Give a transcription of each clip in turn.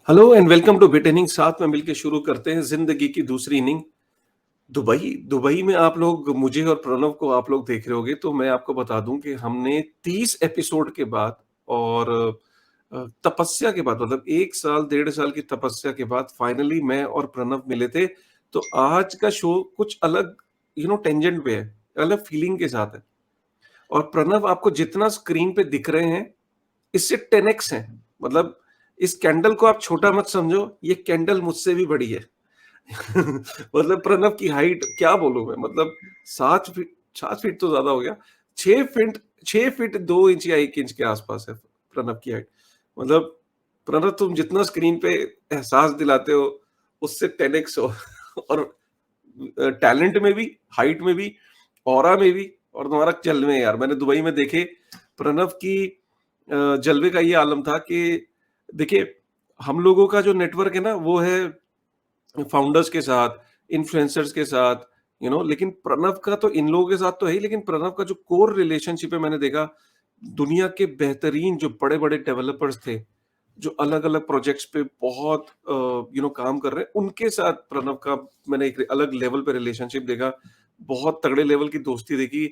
Hello and welcome two bit inning. साथ में मिलकर शुरू करते हैं जिंदगी की दूसरी इनिंग। दुबई दुबई में आप लोग मुझे और प्रणव को आप लोग देख रहे होगे, तो मैं आपको बता दूं कि हमने 30 एपिसोड के बाद और तपस्या के बाद, मतलब 1 साल 1.5 साल की तपस्या के बाद फाइनली मैं और प्रणव मिले थे। तो आज का शो कुछ अलग टेंजेंट पे है, अलग फीलिंग के साथ है। और प्रणव आपको जितना स्क्रीन पे दिख रहे हैं इससे 10x है। मतलब इस कैंडल को आप छोटा मत समझो, ये कैंडल मुझसे भी बड़ी है। मतलब प्रणव की हाइट क्या बोलूं मैं, मतलब 7 फीट, 7 फीट तो ज्यादा हो गया। 6 फीट, 6 फीट 2 इंच या 1 इंच के आसपास है प्रणव की हाइट। मतलब प्रणव तुम जितना स्क्रीन पे एहसास दिलाते हो उससे 10x हो। और टैलेंट में भी, हाइट में भी, ऑरा में भी, और तुम्हारा जलवे यार मैंने दुबई में देखे। प्रणव की जलवे का ये आलम था कि देखिए, हम लोगों का जो नेटवर्क है ना वो है फाउंडर्स के साथ, इन्फ्लुएंसर्स के साथ, लेकिन प्रणव का तो इन लोगों के साथ तो है ही, लेकिन प्रणव का जो कोर रिलेशनशिप है मैंने देखा, दुनिया के बेहतरीन जो बड़े-बड़े डेवलपर्स थे, जो अलग-अलग प्रोजेक्ट्स पे बहुत काम कर रहे हैं, उनके साथ प्रणव का मैंने एक अलग लेवल पे रिलेशनशिप देखा। बहुत तगड़े लेवल की दोस्ती देखी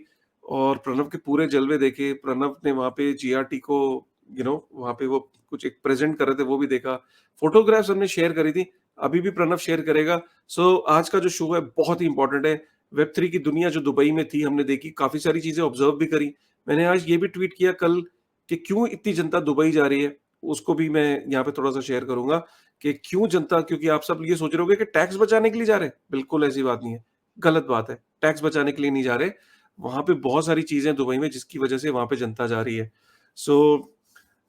और प्रणव के पूरे जलवे देखे। प्रणव ने वहाँ पे जीआरटी को वहाँ पे वो कुछ एक प्रेजेंट कर रहे थे, वो भी देखा। फोटोग्राफ्स हमने शेयर करी थी, अभी भी प्रणव शेयर करेगा। सो आज का जो शो है बहुत ही इंपॉर्टेंट है। वेब 3 की दुनिया जो दुबई में थी हमने देखी, काफ़ी सारी चीज़ें ऑब्जर्व भी करी। मैंने आज ये भी ट्वीट किया कल कि क्यों इतनी जनता दुबई जा रही है, उसको भी मैं यहाँ पे थोड़ा-सा शेयर करूँगा कि क्यों जनता, क्योंकि आप सब ये सोच रहे होंगे कि टैक्स बचाने के लिए जा रहे हैं, बिल्कुल ऐसी बात नहीं है, गलत बात है। टैक्स बचाने के लिए नहीं जा रहे, वहाँ पे बहुत सारी चीज़ें हैं दुबई में जिसकी वजह से वहाँ पे जनता जा रही है। So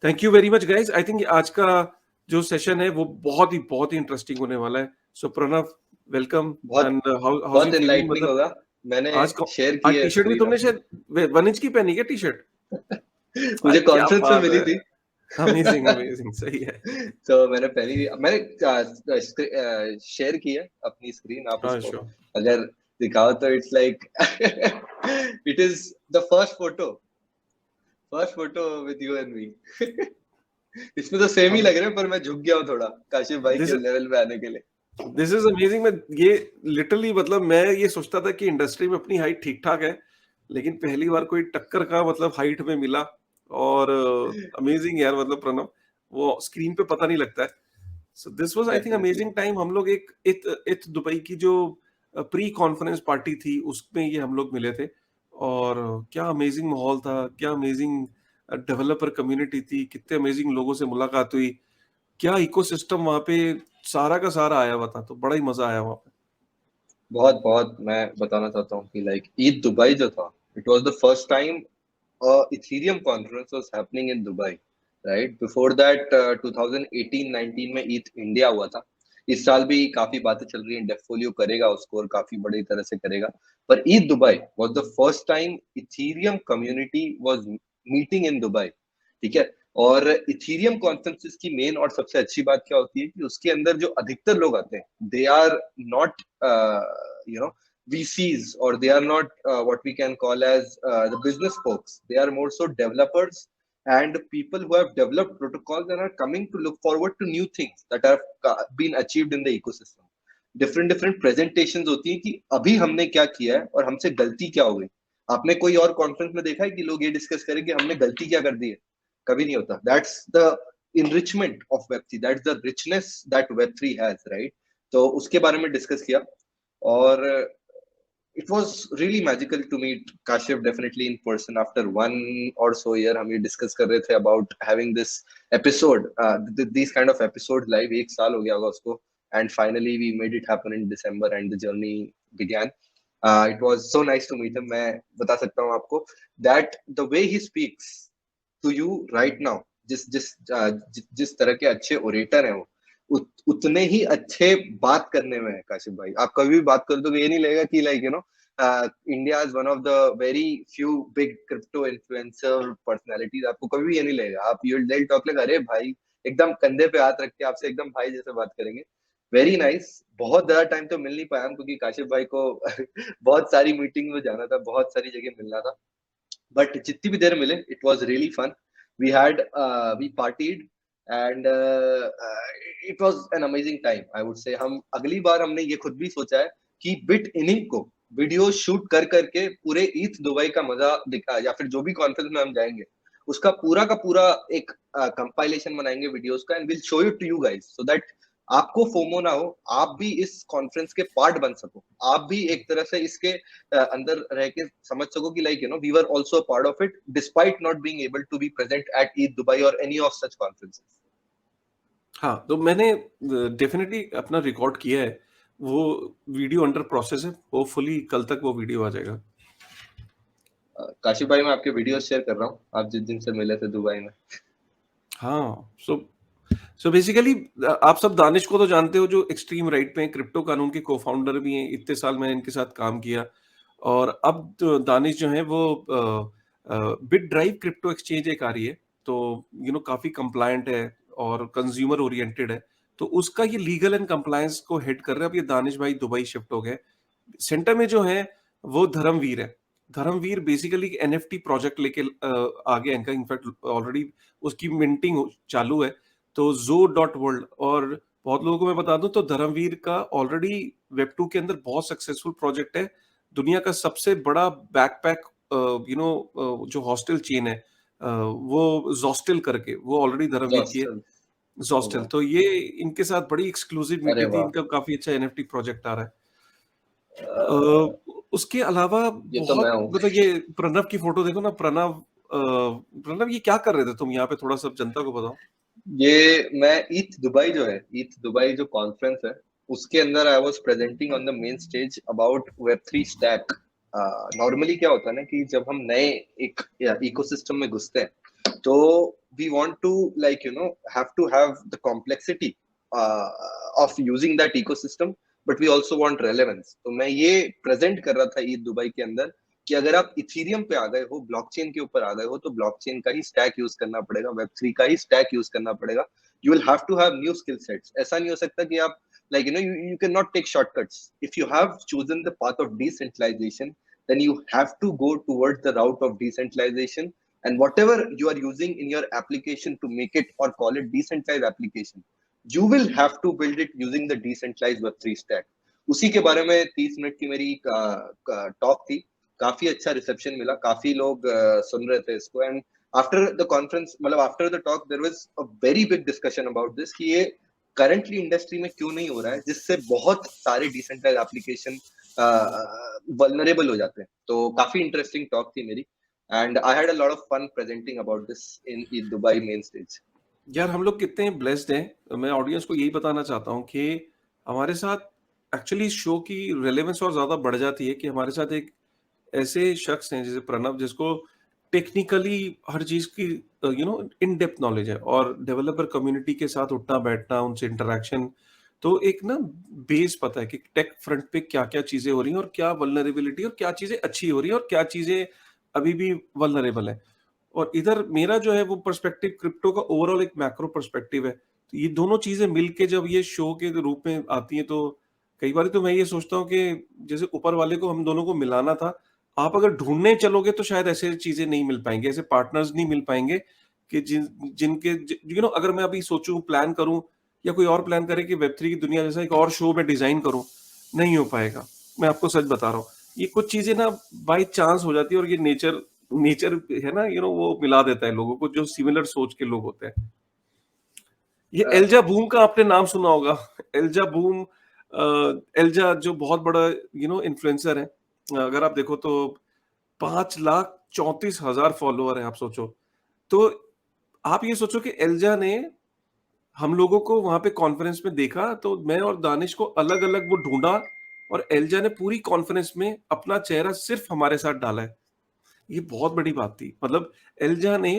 thank you very much guys. I think आज का जो सेशन है वो बहुत ही इंटरेस्टिंग होने वाला है। सो प्रणव, वेलकम बहुत एंड हाउ इज़ बहुत यू फीलिंग? एनलाइटनिंग मतलब होगा। मैंने आज को शेयर की है टी-शर्ट भी स्क्रीन तुमने अपनी। शायद 1 इंच की पहनी क्या टी-शर्ट? मुझे क्या कॉन्फ्रेंस में बात मिली है! थी। अमेजिंग, अमेजिंग, सही है। तो मैंने पहनी, मैंने शेयर की है अपनी स्क्रीन। आप हाँ, उसको श्योर। अगर दिखाओ तो it's like it is the first photo with you and me. इसमें तो सेम ही हम लग रहे हैं, पर मैं झुक गया हूँ थोड़ा काशिफ भाई दिस के लेवल पे आने के लिए। This is amazing. मैं ये लिटरली, मतलब मैं ये सोचता था कि इंडस्ट्री में अपनी हाइट ठीक-ठाक है, लेकिन पहली बार कोई टक्कर का मतलब हाइट में मिला। और अमेजिंग यार, मतलब प्रणव, वो स्क्रीन पे पता नहीं लगता है। So this was I think definitely. Amazing time. हम लोग एक इथ इथ दुबई की जो प्री कॉन्फ्रेंस पार्टी थी उसमें ये हम लोग मिले थे। और क्या अमेजिंग माहौल था, क्या अमेजिंग डेवलपर कम्युनिटी थी, कितने अमेजिंग लोगों से मुलाकात हुई, क्या इकोसिस्टम वहाँ पे सारा का सारा आया हुआ था, तो बड़ा ही मज़ा आया वहाँ पे। बहुत बहुत मैं बताना चाहता हूँ कि लाइक ईद दुबई जो था, it was the first time Ethereum conference was happening in Dubai, right? Before that 2018-19 में ईथ इंडिया हुआ था। इस साल भी काफी बातें चल रही हैं, डेफोलियो करेगा उसको और काफी बड़ी तरह से करेगा। पर Eid Dubai was the first time Ethereum community was meeting in Dubai, ठीक है? और इथेरियम कॉन्फ्रेंसेस की मेन और सबसे अच्छी बात क्या होती है कि उसके अंदर जो अधिकतर लोग आते हैं, they are not you know VCs, or they are not what we can call as the business folks. They are more so developers and people who have developed protocols and are coming to look forward to new things that have been achieved in the ecosystem. Different different presentations होती हैं कि अभी हमने क्या किया है और हमसे गलती क्या हो गई। आपने कोई और कॉन्फ्रेंस में देखा है कि लोग ये डिस्कस करें कि हमने गलती क्या कर दी है? कभी नहीं होता। That's the enrichment of Web3, that's the richness that Web3 has, right? तो उसके बारे में डिस्कस किया। और it was really magical to meet Kashif definitely in person after 1 or so year. हम ये डिस्कस कर रहे थे about having this episode, these kind of episodes live। 1 साल हो गया होगा उसको, and finally we made it happen in December and the journey began. It was so nice to meet him. मैं बता सकता हूँ आपको that the way he speaks to you right now, जिस जिस जिस तरह के अच्छे ओरेटर हैं वो, उतने ही अच्छे बात करने में है काशिफ भाई। आप कभी भी बात कर दोगे, ये नहीं लगेगा कि like India is one of the very few big crypto influencer personalities. आपको कभी भी ये नहीं लगेगा। आप यू विल टॉक लाइक अरे भाई, एकदम कंधे पे हाथ रख के आपसे एकदम भाई जैसे बात करेंगे। Very nice. बहुत ज्यादा टाइम तो मिल नहीं पाया हम, क्योंकि काशिफ भाई को बहुत सारी मीटिंग में जाना था, बहुत सारी जगह मिलना था। बट जितनी भी देर मिले, it was really fun. We had we partied, and it was an amazing time I would say. हम अगली बार हमने ये खुद भी सोचा है कि बिट इनिंग को वीडियो शूट कर करके पूरे ईथ दुबई का मजा दिखा, या फिर जो भी कॉन्फ्रेंस में हम जाएंगे उसका पूरा का पूरा एक कंपाइलेशन बनाएंगे वीडियोस का, and will show it to you guys so that आपको फोमो ना हो, आप भी इस कॉन्फ्रेंस के पार्ट बन सको, आप भी एक तरह से इसके अंदर रह के समझ सको कि like we were also part of it despite not being able to be present at ETH Dubai और एनी ऑफ सच कॉन्फ्रेंसेस। हाँ, तो मैंने डेफिनेटली अपना रिकॉर्ड किया है, वो वीडियो अंडर प्रोसेस है, होपफुली कल तक वो वीडियो आ जाएगा। काशिफ भाई मैं आपके वीडियो शेयर कर रहा हूँ, आप जिस दिन से मिले थे दुबई में। हाँ, सो बेसिकली आप सब दानिश को तो जानते हो, जो एक्सट्रीम राइट पे हैं, क्रिप्टो कानून के को-फाउंडर भी हैं, इतने साल मैंने इनके साथ काम किया। और अब तो दानिश जो है वो बिट ड्राइव क्रिप्टो एक्सचेंज एक आ रही है, तो काफी कंप्लायंट है और कंज्यूमर ओरिएंटेड है, तो उसका ये लीगल एंड कंप्लायंस को हेड कर रहे हैं। अब ये दानिश भाई दुबई शिफ्ट हो गए। सेंटर में जो है वो धर्मवीर है। धर्मवीर बेसिकली एनएफटी प्रोजेक्ट लेके आ गया इनका, इनफैक्ट ऑलरेडी उसकी मिंटिंग चालू है, तो zo.world। और बहुत लोगों को मैं बता दूं तो धर्मवीर का ऑलरेडी वेब2 के अंदर बहुत सक्सेसफुल प्रोजेक्ट है। दुनिया का सबसे बड़ा बैकपैक जो हॉस्टल चेन है, वो जोस्टल करके, वो ऑलरेडी धर्मवीर की है। जॉस्टन। ओ जोस्टल, वाह। तो ये इनके साथ बड़ी एक्सक्लूसिव अरे मीटिंग थी, वाह। इनका काफी अच्छा एनएफटी प्रोजेक्ट आ रहा है। अ, उसके अलावा ये तो मैं बहुत, हूँ। मतलब ये प्रणव की फोटो देखो ना, प्रणव ये क्या कर रहे थे तुम यहाँ पे, थोड़ा सा जनता को बताओ। ये मैं ईथ दुबई जो है, ईथ दुबई जो कॉन्फ्रेंस है, उसके अंदर I was presenting on the main stage about Web3 stack. Normally क्या होता है ना कि जब हम नए एक इकोसिस्टम में घुसते हैं तो we want to like have to have the complexity of using that ecosystem, but we also want relevance. तो मैं ये प्रेजेंट कर रहा था ईथ दुबई के अंदर कि अगर आप इथीरियम पे आ गए हो, ब्लॉकचेन के ऊपर आ गए हो, तो ब्लॉकचेन का ही स्टैक यूज करना पड़ेगा, वेब3 का ही स्टैक यूज करना पड़ेगा। You will have to have new skill sets. ऐसा नहीं हो सकता कि आप like you cannot take shortcuts. If you have chosen the path of decentralization, then you have to go towards the route of decentralization, and whatever you are using in your application to make it or call it decentralized application, you will have to build it using the decentralized web3 stack. उसी के बारे में 30 minute की मेरी talk थी। काफी अच्छा reception मिला, काफी लोग सुन रहे थे इसको, एंड आफ्टर द कॉन्फ्रेंस, मतलब after the talk, there was a very big discussion about this कि ये करंटली इंडस्ट्री में क्यों नहीं हो रहा है, जिससे बहुत सारे डिसेंट्रलाइज्ड एप्लीकेशन वल्नरेबल हो जाते हैं। तो काफी इंटरेस्टिंग टॉक थी मेरी, and I had a lot of fun presenting about this in Dubai main stage. यार हम लोग कितने ब्लेस्ड हैं, मैं ऑडियंस को यही बताना चाहता हूँ कि हमारे साथ एक्चुअली शो की रेलेवेंस और ज्यादा बढ़ जाती है कि हमारे साथ एक ऐसे शख्स हैं जैसे प्रणव, जिसको टेक्निकली हर चीज की इन डेप्थ नॉलेज है, और डेवलपर कम्युनिटी के साथ उठना बैठना, उनसे इंटरेक्शन, तो एक ना बेस पता है कि टेक फ्रंट पे क्या क्या चीजें हो रही हैं और क्या वल्नरेबिलिटी और क्या चीजें अच्छी हो रही हैं और क्या चीजें अभी भी वल्नरेबल है। और इधर मेरा जो है वो पर्सपेक्टिव क्रिप्टो का ओवरऑल एक मैक्रो पर्सपेक्टिव है, तो ये दोनों चीजें मिलके जब ये शो के रूप में आती हैं, तो कई बार तो मैं ये सोचता हूँ कि जैसे ऊपर वाले को हम दोनों को मिलाना था, आप अगर ढूंढने चलोगे तो शायद ऐसे चीजें नहीं मिल पाएंगे, ऐसे पार्टनर्स नहीं मिल पाएंगे कि जिनके अगर मैं अभी सोचूं, प्लान करूं, या कोई और प्लान करे कि वेब3 की दुनिया जैसा एक और शो में डिजाइन करूं, नहीं हो पाएगा। मैं आपको सच बता रहा हूँ, ये कुछ चीजें ना बाय चांस हो जाती है, और ये नेचर नेचर है ना, वो मिला देता है लोगों को, जो सिमिलर सोच के लोग होते हैं। ये एल्जा बूम का आपने नाम सुना होगा। एल्जा बूम, एल्जा जो बहुत बड़ा इन्फ्लुएंसर है, अगर आप देखो तो 5,34,000 फॉलोअर है, आप सोचो। तो आप ये सोचो कि एल्जा ने हम लोगों को वहां पे कॉन्फ्रेंस में देखा, तो मैं और दानिश को अलग अलग वो ढूंढा, और एल्जा ने पूरी कॉन्फ्रेंस में अपना चेहरा सिर्फ हमारे साथ डाला है। ये बहुत बड़ी बात थी, मतलब एल्जा ने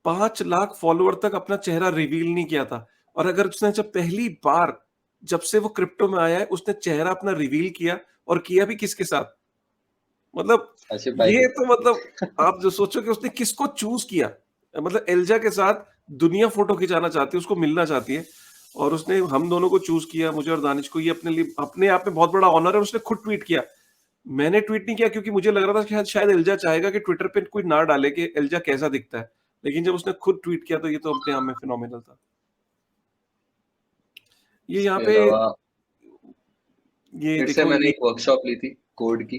5 लाख फॉलोअर तक अपना चेहरा रिवील नहीं किया था, और अगर उसने जब पहली बार, जब से वो क्रिप्टो में आया है, उसने चेहरा अपना रिवील किया, और किया भी किसके साथ, मतलब आशिफ भाई ये के तो मतलब आप जो सोचो कि उसने किसको चूज किया, मतलब एल्जा के साथ दुनिया फोटो खिंचाना चाहती है, उसको मिलना चाहती है, और उसने हम दोनों को चूज किया, मुझे और दानिश को। ये अपने लिए अपने आप में बहुत बड़ा ऑनर है। उसने खुद ट्वीट किया, मैंने ट्वीट नहीं किया, क्योंकि मुझे लग रहा था कि शायद एल्जा चाहेगा कि ट्विटर पे कोई ना डाले कि एल्जा कैसा दिखता है, लेकिन जब उसने खुद ट्वीट किया तो ये तो अपने आप में फिनोमिनल था। ये यहाँ इसके पे अलावा ये फिर से देखो, मैंने ये एक वर्कशॉप ली थी कोड की।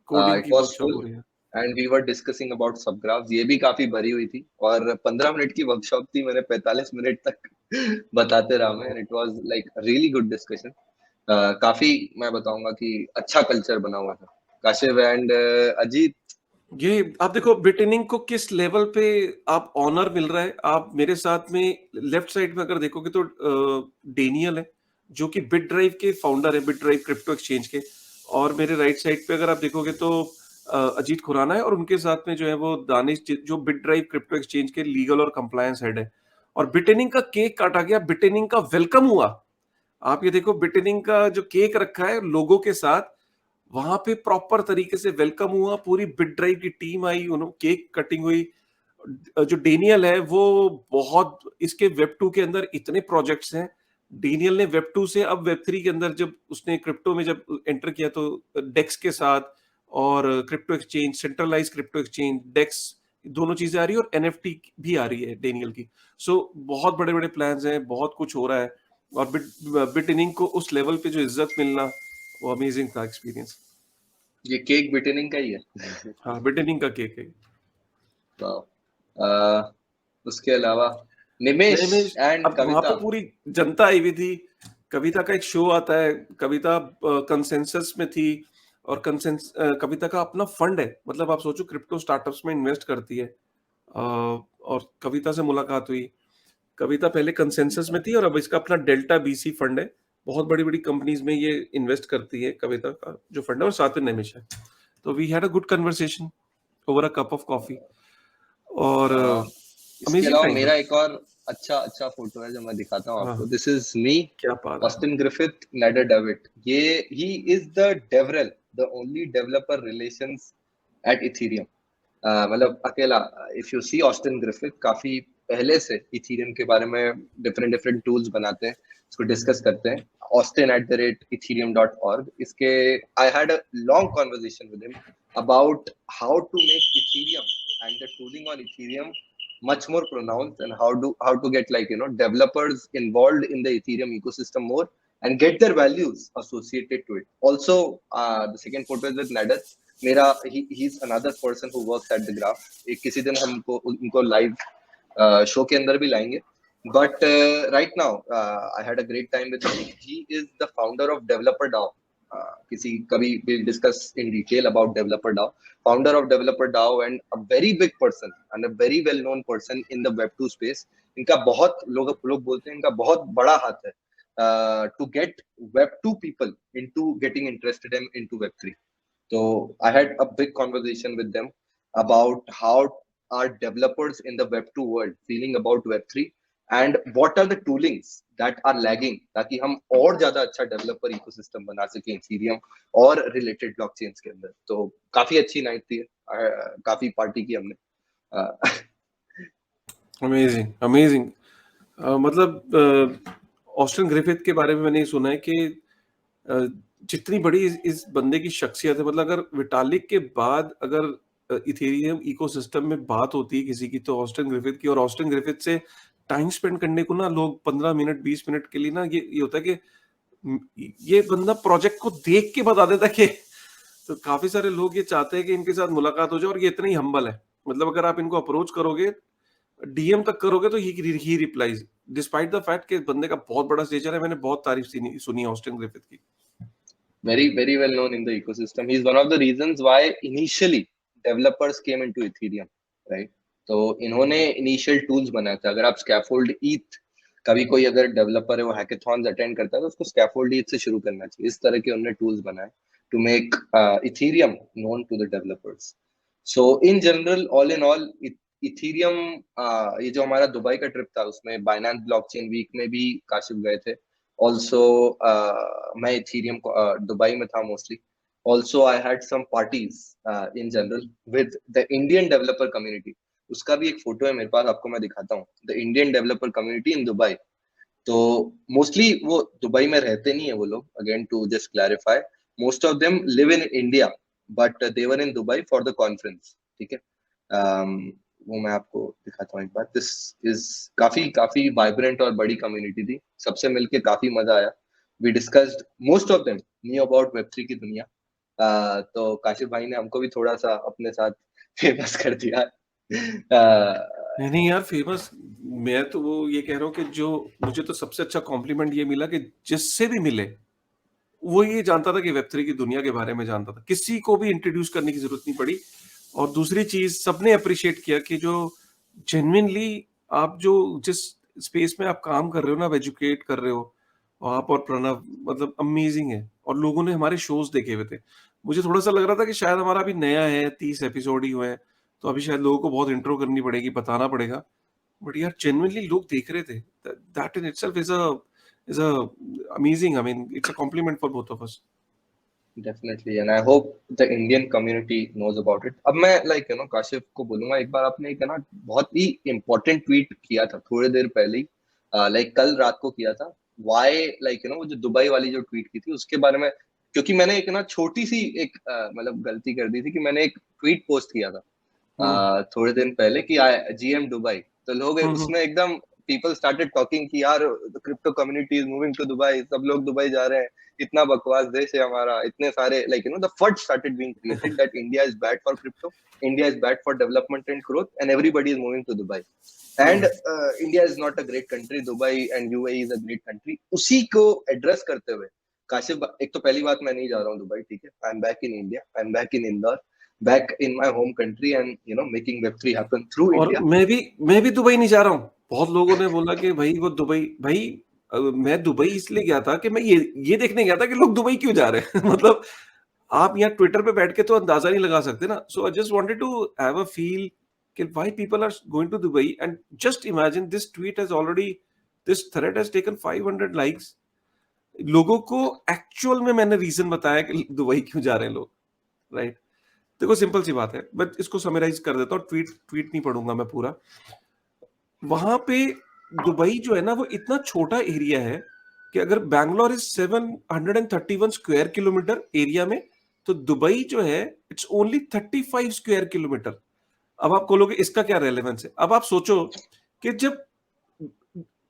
कोडिंग इट की वाज वर्कशॉप फुल हो रही है। And we were discussing about subgraphs. ये भी काफी भरी हुई थी और 15 मिनट की वर्कशॉप थी, मैंने 45 मिनट तक बताते रहा मैं, and it was like really good discussion. काफी मैं बताऊंगा कि अच्छा कल्चर बना हुआ था। काशिफ एंड अजीत। ये आप देखो बिटनिंग को किस लेवल पे आप ऑनर मिल रहा है। आप मेरे साथ में लेफ्ट साइड में अगर देखोगे तो डेनियल है, जो कि बिट ड्राइव के फाउंडर है, बिट ड्राइव क्रिप्टो एक्सचेंज के। और मेरे राइट साइड पे अगर आप देखोगे तो अजीत खुराना है, और उनके साथ में जो है वो दानिश, जो बिट ड्राइव क्रिप्टो एक्सचेंज के लीगल और कंप्लायंस हेड है। और बिटनिंग का केक काटा गया, बिटनिंग का वेलकम हुआ। आप ये देखो बिटनिंग का जो केक रखा है लोगों के साथ, वहां पे प्रॉपर तरीके से वेलकम हुआ, पूरी बिट ड्राइव की टीम आई, उन्होंने केक कटिंग हुई। जो डेनियल है वो बहुत, इसके वेब 2 के अंदर इतने प्रोजेक्ट्स हैं। डेनियल ने वेब 2 से अब वेब 3 के अंदर जब उसने क्रिप्टो में जब एंटर किया तो डेक्स के साथ, और crypto exchange, centralise crypto exchange DEX, दोनों चीजें आ रही है, और एनएफटी भी आ रही है डेनियल की। सो बहुत बड़े बड़े प्लान्स हैं, बहुत कुछ हो रहा है। और बिट इनिंग को उस लेवल पे जो इज्जत मिलना, वो अमेजिंग था एक्सपीरियंस। ये केक बिटनिंग का ही है। हाँ, बिटनिंग का केक है। वाह। उसके अलावा निमेश नहीं मैं, एंड अब वहां कविता। पे पूरी जनता आई हुई थी। कविता का एक शो आता है, कविता कंसेंसस में थी। और कविता का अपना फंड है, मतलब आप सोचो क्रिप्टो स्टार्टअप्स में इन्वेस्ट करती है। और कविता से मुलाकात हुई। कविता पहले कंसेंसस में थी, और अब इसका अपना डेल्टा बीसी फंड है। बहुत बड़ी बड़ी कंपनीज में ये इन्वेस्ट करती है, कविता का जो फंड है, और साथ में नमिश है। तो we had a good conversation over a cup of coffee. और इसके अमेजिंग अलावा टाइम था। मेरा एक और अच्छा अच्छा फोटो है जो मैं दिखाता हूँ हाँ आपको। हाँ, दिस इज मी, क्या बात है। Austin Griffith, Nader David. ये he is the devrel, the only developer relations at Ethereum. मतलब अकेला। If you see Austin Griffith काफी पहले से इथेरियम के बारे में डिफरेंट डिफरेंट टूल्स बनाते हैं, इसको डिस्कस करते हैं। austin@ethereum.org। इसके आई had a long conversation with him about how to make Ethereum and the tooling on Ethereum much more pronounced, and how to get, like, developers involved in the Ethereum ecosystem more and get their values associated to it. Also, the second photo is with Nader. मेरा he's another person who works at the graph. एक किसी दिन हमको उनको live show के अंदर भी लाएंगे. But right now, I had a great time with him. He is the founder of Developer DAO. किसी कभी we'll discuss in detail about Developer DAO. Founder of Developer DAO and a very big person and a very well known person in the Web2 space. इनका बहुत लोग बोलते हैं इनका बहुत बड़ा हाथ है to get Web2 people into getting interested into Web3. So I had a big conversation with them about how are developers in the Web2 world feeling about Web3 and what are the toolings that are lagging, ताकि हम और ज्यादा अच्छा developer ecosystem बना सकें Ethereum और related blockchains के अंदर। तो काफी अच्छी नाइट थी, काफी पार्टी की हमने। Amazing amazing. मतलब ऑस्टिन ग्रिफिथ के बारे में मैंने ये सुना है कि अ, जितनी बड़ी इस बंदे की शख्सियत है, मतलब अगर विटालिक के बाद अगर इथेरियम इकोसिस्टम में बात होती है किसी की, तो ऑस्टिन ग्रिफिथ की। और ऑस्टिन ग्रिफिथ से टाइम स्पेंड करने को ना लोग 15 मिनट 20 मिनट के लिए ना, ये होता है कि ये बंदा प्रोजेक्ट को देख के बता देता है कि तो काफी सारे लोग ये चाहते हैं कि इनके साथ मुलाकात हो जाए, और ये इतने ही हम्बल है। मतलब अगर आप इनको अप्रोच करोगे, डीएम तक करोगे, तो ही रिप्लाइज, डिस्पाइट द फैक्ट कि बंदे का बहुत बड़ा स्टेचर है। मैंने बहुत तारीफ सुनी है ऑस्टिन ग्रिफिथ की। Very very well known in the ecosystem. He's one of the reasons why initially developers came into Ethereum, right? तो इन्होंने इनिशियल टूल्स बनाया था। अगर आप स्कैफोल्ड ईथ, कभी कोई अगर डेवलपर है वो हैकेथॉन्स अटेंड करता है तो उसको स्कैफोल्ड ईथ से शुरू करना चाहिए। इस तरह के उन्होंने टूल्स बनाए to make Ethereum known to the developers. So in general, all in all, Ethereum, ये जो हमारा दुबई का ट्रिप था उसमें बाइनेंस ब्लॉकचेन वीक में भी काशिफ गए थे। ऑल्सो मैं इथेरियम दुबई में था mostly. Also I had some parties in general with the Indian developer community. उसका भी एक फोटो है मेरे पास, आपको मैं दिखाता हूँ। The Indian developer community in Dubai. तो मोस्टली वो दुबई में रहते नहीं है वो लोग, again to just clarify. Most of them live in India but they were in Dubai for the conference, ठीक है। वो मैं आपको दिखाता हूँ एक बार। दिस इज काफी काफी वाइब्रेंट और बड़ी कम्युनिटी थी, सबसे मिलके काफी मजा आया। We discussed, most of them knew about web3 की दुनिया। तो काशिफ भाई ने हमको भी थोड़ा सा अपने साथ फेमस कर दिया। नहीं नहीं यार, फेमस मैं तो वो ये कह रहा हूँ कि जो मुझे तो सबसे अच्छा कॉम्प्लीमेंट ये मिला कि जिससे भी मिले वो ये जानता था कि वेब3 की दुनिया के बारे में जानता था, किसी को भी इंट्रोड्यूस करने की जरूरत नहीं पड़ी। और दूसरी चीज सबने अप्रिशिएट किया कि जो जेन्युइनली आप जो जिस स्पेस में आप काम कर रहे हो ना, आप एजुकेट कर रहे हो, आप और प्रणव, मतलब अमेजिंग है। और लोगों ने हमारे शोज देखे हुए थे। मुझे थोड़ा सा लग रहा था कि शायद हमारा अभी नया है, 30 एपिसोड ही हुए हैं, तो अभी शायद लोगों को बहुत इंट्रो करनी पड़ेगी, बताना पड़ेगा। बट यार जेन्युइनली लोग देख रहे थे। That in itself is a amazing, I mean it's a compliment for both of us. Definitely, and I hope the Indian community knows about it. अब मैं लाइक काशिफ को बोलूंगा, एक बार आपने एक बहुत ही इंपॉर्टेंट ट्वीट किया था थोड़ी देर पहले ही, लाइक कल रात को किया था। वाई लाइक वो जो दुबई वाली जो ट्वीट की थी उसके बारे में, क्योंकि मैंने एक छोटी सी एक मतलब गलती कर दी थी कि मैंने एक ट्वीट पोस्ट किया था हम्म थोड़े दिन पहले कि जीएम दुबई। तो लोग हम्म। उसमें एकदम पीपल स्टार्टेड टॉकिंग कि यार the crypto community is moving to Dubai, सब लोग दुबई जा रहे हैं, इतना बकवास देश है हमारा, इतने सारे like the fud started being created that India is bad for crypto, India is bad for development and growth and everybody is moving to Dubai and India is not a great country, Dubai and UAE is a great country. उसी को address करते हुए काशिफ, एक तो पहली बात, मैं नहीं जा रहा हूँ दुबई, ठीक है, I am back in India, I am back in Indore, back in my home country and making web3 happen through और India. मैं भी दुबई नहीं जा रहा हूँ। बहुत लोगों ने बोला कि भाई वो दुबई, भाई मैं दुबई इसलिए गया था कि मैं ये देखने गया था कि लोग दुबई क्यों जा रहे हैं। मतलब आप यहाँ ट्विटर पे बैठ के तो अंदाजा नहीं लगा सकते ना। So I just wanted to have a feel कि why people are going to Dubai. And just imagine this tweet has already, this thread has taken 500 likes. लोगों को एक्चुअल में मैंने रीजन बताया कि दुबई क्यों जा रहे हैं लोग, राइट। देखो सिंपल सी बात है, बट इसको समराइज कर देता हूँ, ट्वीट ट्वीट नहीं पढ़ूंगा मैं पूरा। वहां पे दुबई जो है ना, वो इतना छोटा एरिया है कि अगर Bangalore is 731 square kilometre area में, तो दुबई जो है इट्स ओनली 35 स्क्वायर किलोमीटर। अब आप बोलोगे इसका क्या रेलेवेंस है। अब आप सोचो कि जब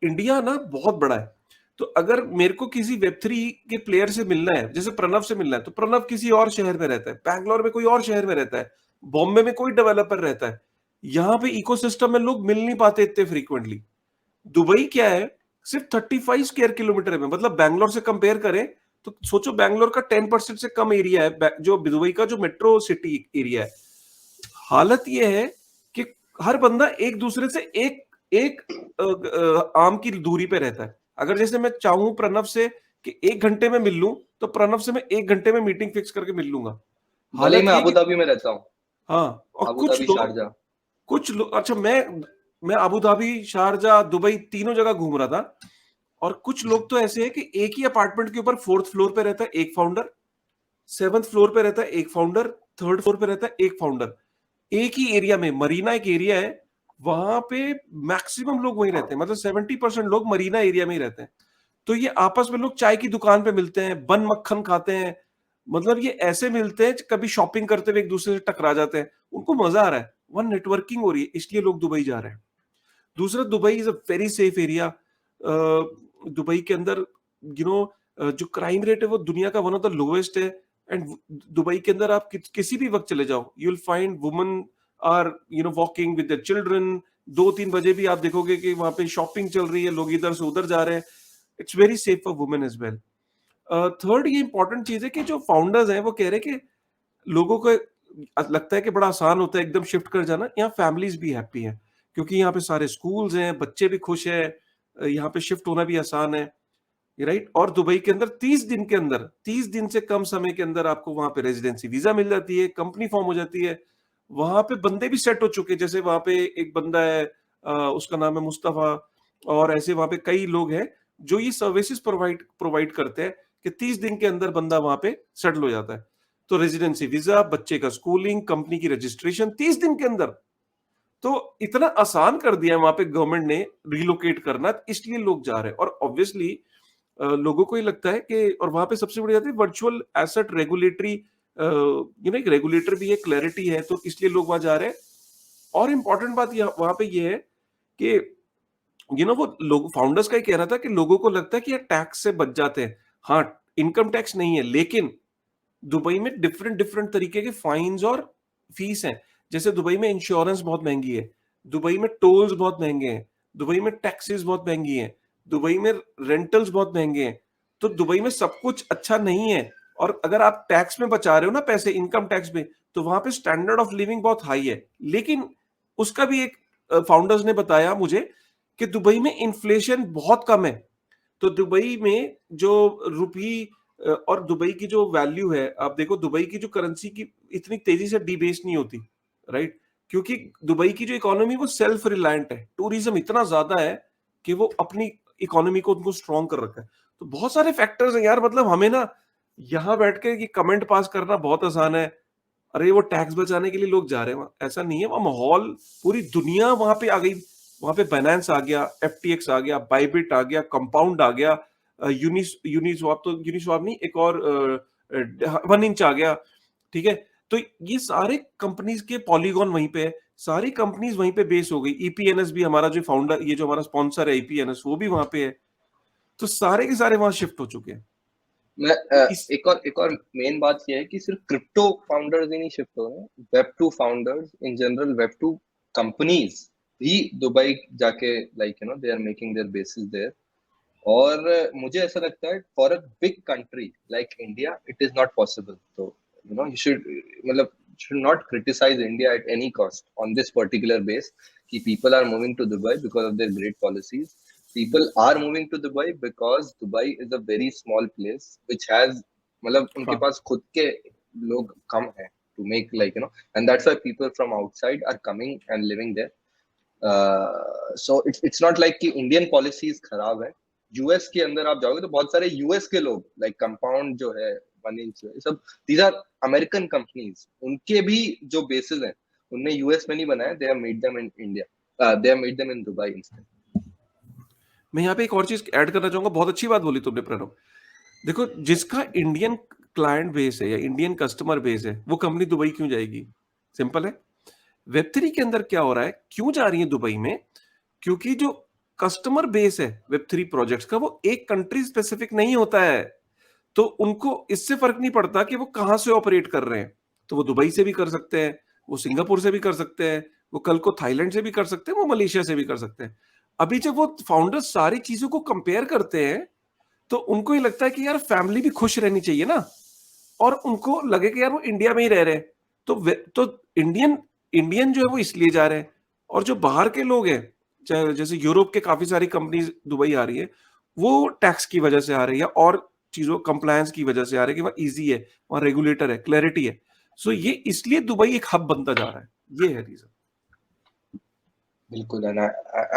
इंडिया ना बहुत बड़ा है, तो अगर मेरे को किसी वेब3 के प्लेयर से मिलना है, जैसे प्रणव से मिलना है, तो प्रणव किसी और शहर में रहता है, बैंगलोर में कोई और शहर में रहता है, बॉम्बे में कोई डेवलपर रहता है। यहाँ पे इकोसिस्टम में लोग मिल नहीं पाते इतने फ्रीक्वेंटली। दुबई क्या है, सिर्फ 35 स्क्वायर किलोमीटर में, मतलब बैंगलोर से कंपेयर करें तो सोचो बैंगलोर का 10% से कम एरिया है जो दुबई का जो मेट्रो सिटी एरिया है। हालत यह है कि हर बंदा एक दूसरे से एक एक आम की दूरी पे रहता है। अगर जैसे मैं चाहूं प्रणव से कि 1 घंटे में मिल लूं, तो प्रणव से मैं 1 घंटे में मीटिंग फिक्स करके मिल लूंगा। भले ही हालत मैं ये अबू कि धाबी में रहता हूँ, हाँ, और अबू धाबी शारजा। कुछ लोग, अच्छा मैं अबू धाबी, शारजा, दुबई तीनों जगह घूम रहा था। और कुछ लोग तो ऐसे हैं कि एक ही अपार्टमेंट के ऊपर 4th फ्लोर पे रहता है एक फाउंडर, 7th फ्लोर पे रहता है एक फाउंडर, 3rd फ्लोर पे रहता है एक फाउंडर। एक ही एरिया में, मरीना एक एरिया है, वहां पे मैक्सिमम लोग वहीं रहते हैं, मतलब 70% लोग मरीना एरिया में ही रहते हैं। तो ये आपस में लोग चाय की दुकान पे मिलते हैं, बन मक्खन खाते हैं, मतलब ये ऐसे मिलते हैं, कभी शॉपिंग करते हुए एक दूसरे से टकरा जाते हैं, उनको मजा आ रहा है, वन नेटवर्किंग हो रही है, इसलिए लोग दुबई जा रहे हैं। दूसरा, Dubai is a very safe area. Dubai के अंदर जो क्राइम रेट है वो दुनिया का वन ऑफ द लोएस्ट है। एंड दुबई के अंदर आप किसी भी वक्त चले जाओ, you will find women are walking with the children. 2-3 बजे भी आप देखोगे कि वहां पे शॉपिंग चल रही है, लोग इधर से उधर जा रहे हैं। It's very safe for women as well. Third, ये इंपॉर्टेंट चीज है कि जो फाउंडर्स हैं वो कह रहे हैं कि लोगों को लगता है कि बड़ा आसान होता है एकदम शिफ्ट कर जाना, यहाँ फैमिलीज भी हैप्पी हैं, क्योंकि यहाँ पे सारे स्कूल्स हैं, बच्चे भी खुश हैं, यहाँ पे शिफ्ट होना भी आसान है, राइट। और दुबई के अंदर 30 दिन के अंदर, 30 दिन से कम समय के अंदर आपको वहां पे रेजिडेंसी वीजा मिल जाती है, कंपनी फॉर्म हो जाती है। वहां पे बंदे भी सेट हो चुके हैं, जैसे वहां पे एक बंदा है, उसका नाम है मुस्तफा, और ऐसे वहां पे कई लोग हैं जो ये सर्विसेज प्रोवाइड प्रोवाइड करते हैं कि 30 दिन के अंदर बंदा वहां पे सेटल हो जाता है। तो रेजिडेंसी वीजा, बच्चे का स्कूलिंग, कंपनी की रजिस्ट्रेशन 30 दिन के अंदर। तो इतना आसान कर दिया है वहां पे गवर्नमेंट ने रिलोकेट करना, इसलिए लोग जा रहे हैं। और ऑब्वियसली लोगों को ये लगता है कि, और वहां पे सबसे बड़ी बात है वर्चुअल एसेट रेगुलेटरी, एक रेगुलेटर भी है, क्लैरिटी है, तो इसलिए लोग वहां जा रहे हैं। और इम्पोर्टेंट बात वहां पे ये है कि वो लोग फाउंडर्स का ही कह रहा था कि लोगों को लगता है कि यार टैक्स से बच जाते हैं। हाँ, इनकम टैक्स नहीं है, लेकिन दुबई में डिफरेंट डिफरेंट तरीके के फाइन्स और फीस हैं। जैसे दुबई में इंश्योरेंस बहुत महंगी है, दुबई में टोल्स बहुत महंगे हैं, दुबई में टैक्सेस बहुत महंगी हैं, दुबई में रेंटल्स बहुत महंगे हैं। तो दुबई में सब कुछ अच्छा नहीं है। और अगर आप टैक्स में बचा रहे हो ना पैसे, इनकम टैक्स में, तो वहां पे स्टैंडर्ड ऑफ लिविंग बहुत हाई है। लेकिन उसका भी एक फाउंडर्स ने बताया मुझे कि दुबई में इन्फ्लेशन बहुत कम है। तो दुबई में जो रुपी और दुबई की जो वैल्यू है, आप देखो दुबई की जो करेंसी की इतनी तेजी से डिबेस नहीं होती, राइट? क्योंकि दुबई की जो इकोनॉमी वो सेल्फ रिलायंट है, टूरिज्म इतना ज्यादा है कि वो अपनी इकोनॉमी को उनको स्ट्रॉन्ग कर रखा है। तो बहुत सारे फैक्टर्स हैं यार, मतलब हमें ना यहाँ बैठ के ये कमेंट पास करना बहुत आसान है, अरे वो टैक्स बचाने के लिए लोग जा रहे हैं वहां। ऐसा नहीं है, वहां माहौल, पूरी दुनिया वहां पे आ गई। वहां पे बाइनेंस आ गया, एफटीएक्स आ गया, बाइबिट आ गया, कंपाउंड आ गया, यूनिस्वाप, तो यूनिस्वाप नहीं, एक और वन इंच आ गया, ठीक है? तो ये सारे कंपनीज के पॉलीगॉन वहीं पे है, सारी कंपनीज वहीं पे बेस हो गई। ईपीएनएस भी हमारा जो फाउंडर, ये जो हमारा स्पॉन्सर है ईपीएनएस, वो भी वहां पे है। तो सारे के सारे वहां शिफ्ट हो चुके हैं। मैं तो इस एक और मेन बात ये है कि सिर्फ क्रिप्टो फाउंडर्स ही नहीं शिफ्ट हो रहे हैं, web 2 founders in general, web 2 companies भी दुबई जाके like they are making their bases there. और मुझे ऐसा लगता है for a big country like India it is not possible. तो यू शुड मतलब should not criticize India at any cost on this particular base कि people are moving to Dubai because of their great policies. People are moving to Dubai because Dubai is a very small place which has मतलब उनके हाँ, पास खुद के लोग कम है to make and that's why people from outside are coming and living there. So it's not like कि Indian policies खराब है। यूएस के अंदर आप जाओगे तो बहुत सारे यूएस के लोग लाइक कंपाउंड जो है, वन इंच सब, दीज आर अमेरिकन कंपनीज, उनके भी जो बेसिस हैं उनने यूएस में नहीं बनाए, they have made them in India, they have made them in Dubai instead. मैं यहाँ पे एक और चीज ऐड करना चाहूंगा, बहुत अच्छी बात बोली तुमने प्रणव। देखो, जिसका इंडियन क्लाइंट बेस है या इंडियन कस्टमर बेस है, वो कंपनी दुबई क्यों जाएगी? सिंपल है। वेब 3 के अंदर क्या हो रहा है, क्यों जा रही है दुबई में? क्योंकि जो कस्टमर बेस है वेब 3 प्रोजेक्ट्स का, वो एक कंट्री स्पेसिफिक नहीं होता है। तो उनको इससे फर्क नहीं पड़ता कि वो कहां से ऑपरेट कर रहे हैं। तो वो दुबई से भी कर सकते हैं, वो सिंगापुर से भी कर सकते हैं, वो कल को थाईलैंड से भी कर सकते हैं, वो मलेशिया से भी कर सकते हैं। अभी जब वो फाउंडर्स सारी चीजों को कंपेयर करते हैं, तो उनको ये लगता है कि यार फैमिली भी खुश रहनी चाहिए ना, और उनको लगे कि यार वो इंडिया में ही रह रहे हैं। तो इंडियन इंडियन जो है वो इसलिए जा रहे हैं। और जो बाहर के लोग हैं, चाहे जैसे यूरोप के काफी सारी कंपनीज दुबई आ रही है, वो टैक्स की वजह से आ रही है और चीजों कंप्लायंस की वजह से आ रही है कि वहाँ इजी है, वहाँ रेगुलेटर है, क्लैरिटी है। सो ये इसलिए दुबई एक हब बनता जा रहा है, ये है रीजन। बिल्कुल, and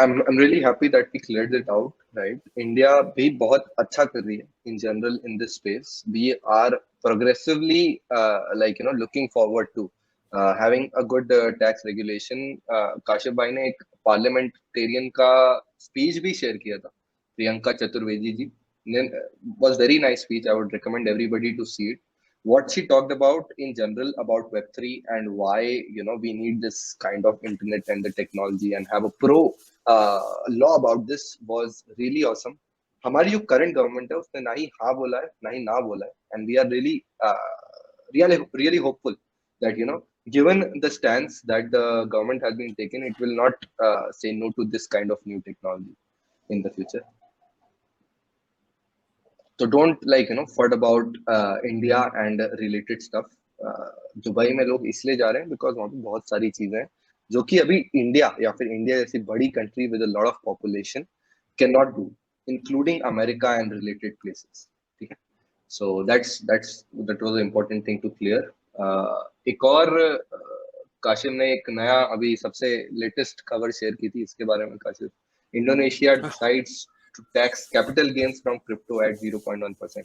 I'm really happy that we cleared it out, right? India भी बहुत अच्छा कर रही है in general in this space. We are progressively looking forward to having a good tax regulation. Kashif भाई ने एक पार्लियामेंटेरियन का स्पीच भी शेयर किया था, प्रियंका चतुर्वेदी जी ने, was very nice speech. I would recommend everybody to see it. What she talked about in general about Web3 and why we need this kind of internet and the technology and have a pro law about this was really awesome. हमारी जो current government है उसने ना ही हाँ बोला है ना ही ना बोला है, and we are really hopeful that given the stance that the government has been taken, it will not say no to this kind of new technology in the future. तो don't for about India and related stuff. Dubai में लोग इसलिए जा रहे हैं because वहाँ पे बहुत सारी चीजें हैं जो कि अभी इंडिया या फिर इंडिया जैसी बड़ी country with a lot of population can not do, including America and related places. ठीक है, so that was important thing to clear. एक और काशिफ ने एक नया अभी सबसे लेटेस्ट खबर शेयर की थी, इसके बारे में Kashif, Indonesia decides to tax capital gains from crypto at 0.1%.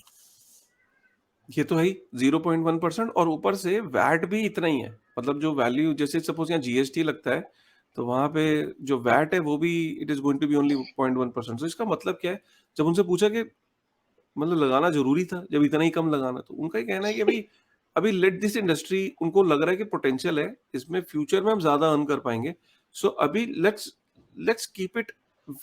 ये तो है ही 0.1%, और ऊपर से वैट भी इतना ही है। मतलब जो वैल्यू, जैसे सपोज यहाँ जीएसटी लगता है, तो वहां पे जो वैट है वो भी it is going to be only 0.1%। तो इसका मतलब क्या है? जब उनसे पूछा कि मतलब लगाना जरूरी था जब इतना ही कम लगाना, तो उनका ही कहना है कि भाई अभी लेट दिस इंडस्ट्री, उनको लग रहा है कि पोटेंशियल है इसमें, फ्यूचर में हम ज्यादा अर्न कर पाएंगे, सो अभी let's keep it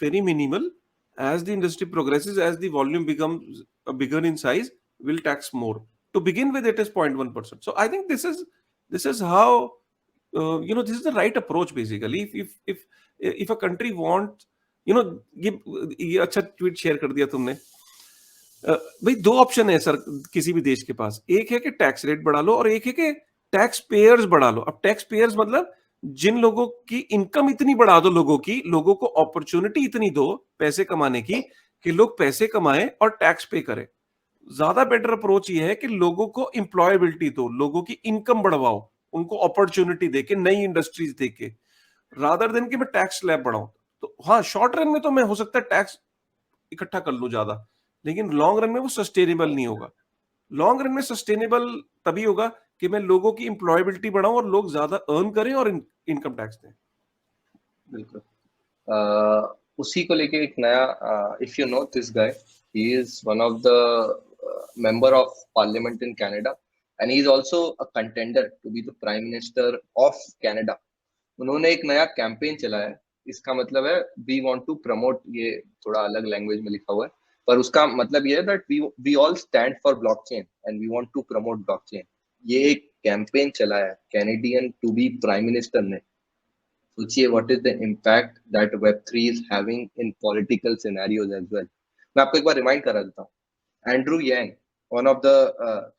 very minimal. As the industry progresses, as the volume becomes bigger in size, we'll tax more. To begin with, it is 0.1%. So I think this is how, this is the right approach basically. If a country wants, ये अच्छा tweet share कर दिया तुमने. भाई दो option है sir किसी भी देश के पास, एक है कि टैक्स रेट बढ़ा लो और एक है कि टैक्स पेयर्स बढ़ा लो. अब टैक्स पेयर्स मतलब जिन लोगों की इनकम इतनी बढ़ा दो, लोगों को अपॉर्चुनिटी इतनी दो पैसे कमाने की कि लोग पैसे कमाएं और टैक्स पे करें. ज्यादा बेटर अप्रोच ये है कि लोगों को एम्प्लॉयबिलिटी दो, लोगों की इनकम बढ़वाओ, उनको अपॉर्चुनिटी देके, नई इंडस्ट्रीज देके, रादर देन कि मैं टैक्स स्लैब बढ़ाऊं. तो हाँ, शॉर्ट रन में तो मैं हो सकता है टैक्स इकट्ठा कर लूं ज्यादा, लेकिन लॉन्ग रन में वो सस्टेनेबल नहीं होगा. लॉन्ग रन में सस्टेनेबल तभी होगा कि मैं लोगों की एम्प्लॉयबिलिटी बढ़ाऊं और लोग ज्यादा अर्न करें और इनकम टैक्स दें. बिल्कुल. उसी को लेके एक नया, if you know this guy, he is one of the member of parliament in Canada and he is also a contender to be the prime minister of Canada. उन्होंने एक नया कैंपेन चलाया है. इसका मतलब है वी वांट टू प्रमोट, ये थोड़ा अलग लैंग्वेज में लिखा हुआ है, पर उसका मतलब ये है that we all stand for blockchain and we want to promote blockchain. ये एक कैंपेन चलाया Canadian to be prime minister ने. सोचिए what is the impact that Web3 is having in political scenarios as well. मैं आपको एक बार remind करा देता हूँ. Andrew Yang, one of the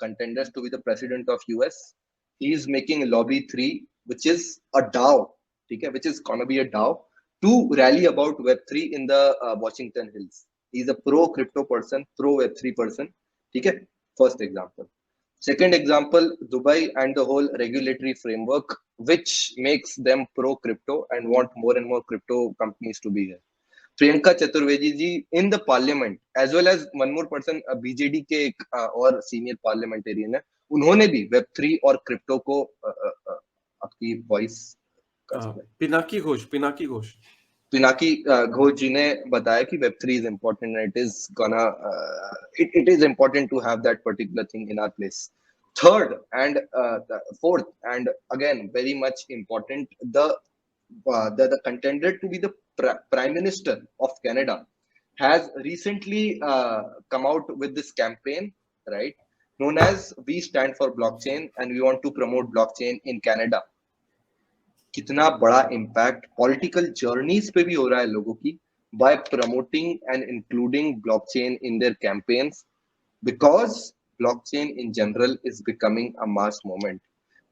contenders to be the president of US, he is making Lobby 3, which is a DAO, okay, which is gonna be a DAO to rally about Web3 in the Washington Hills. He's a pro crypto person, pro Web3 person. Okay, first example. Second example, Dubai and the whole regulatory framework, which makes them pro crypto and want more and more crypto companies to be here. Priyanka Chaturvedi ji in the parliament as well as one more person, BJD के एक और senior parliamentarian है, उन्होंने भी Web3 और crypto को अपनी voice Pinaki Ghosh जी ने बताया कि Web3 is important and it is gonna it is important to have that particular thing in our place. Third and fourth and again very much important, the contender to be the prime minister of Canada has recently come out with this campaign, right, known as We Stand for Blockchain and we want to promote blockchain in Canada. कितना बड़ा impact political journeys पे भी हो रहा है लोगों की by promoting and including blockchain in their campaigns, because blockchain in general is becoming a mass movement.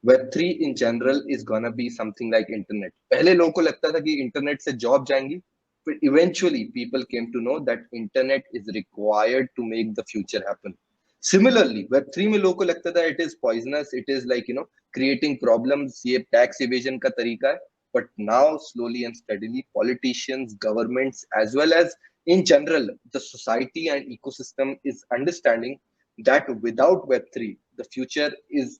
Web3 in general is gonna be something like internet. पहले लोगों को लगता था कि इंटरनेट से जॉब जाएंगी, but eventually people came to know that internet is required to make the future happen. Similarly, Web3 में लोगों को लगता था it is poisonous, it is like creating problems, ये tax evasion का तरीका है. But now slowly and steadily politicians, governments, as well as in general the society and ecosystem is understanding that without Web3 the future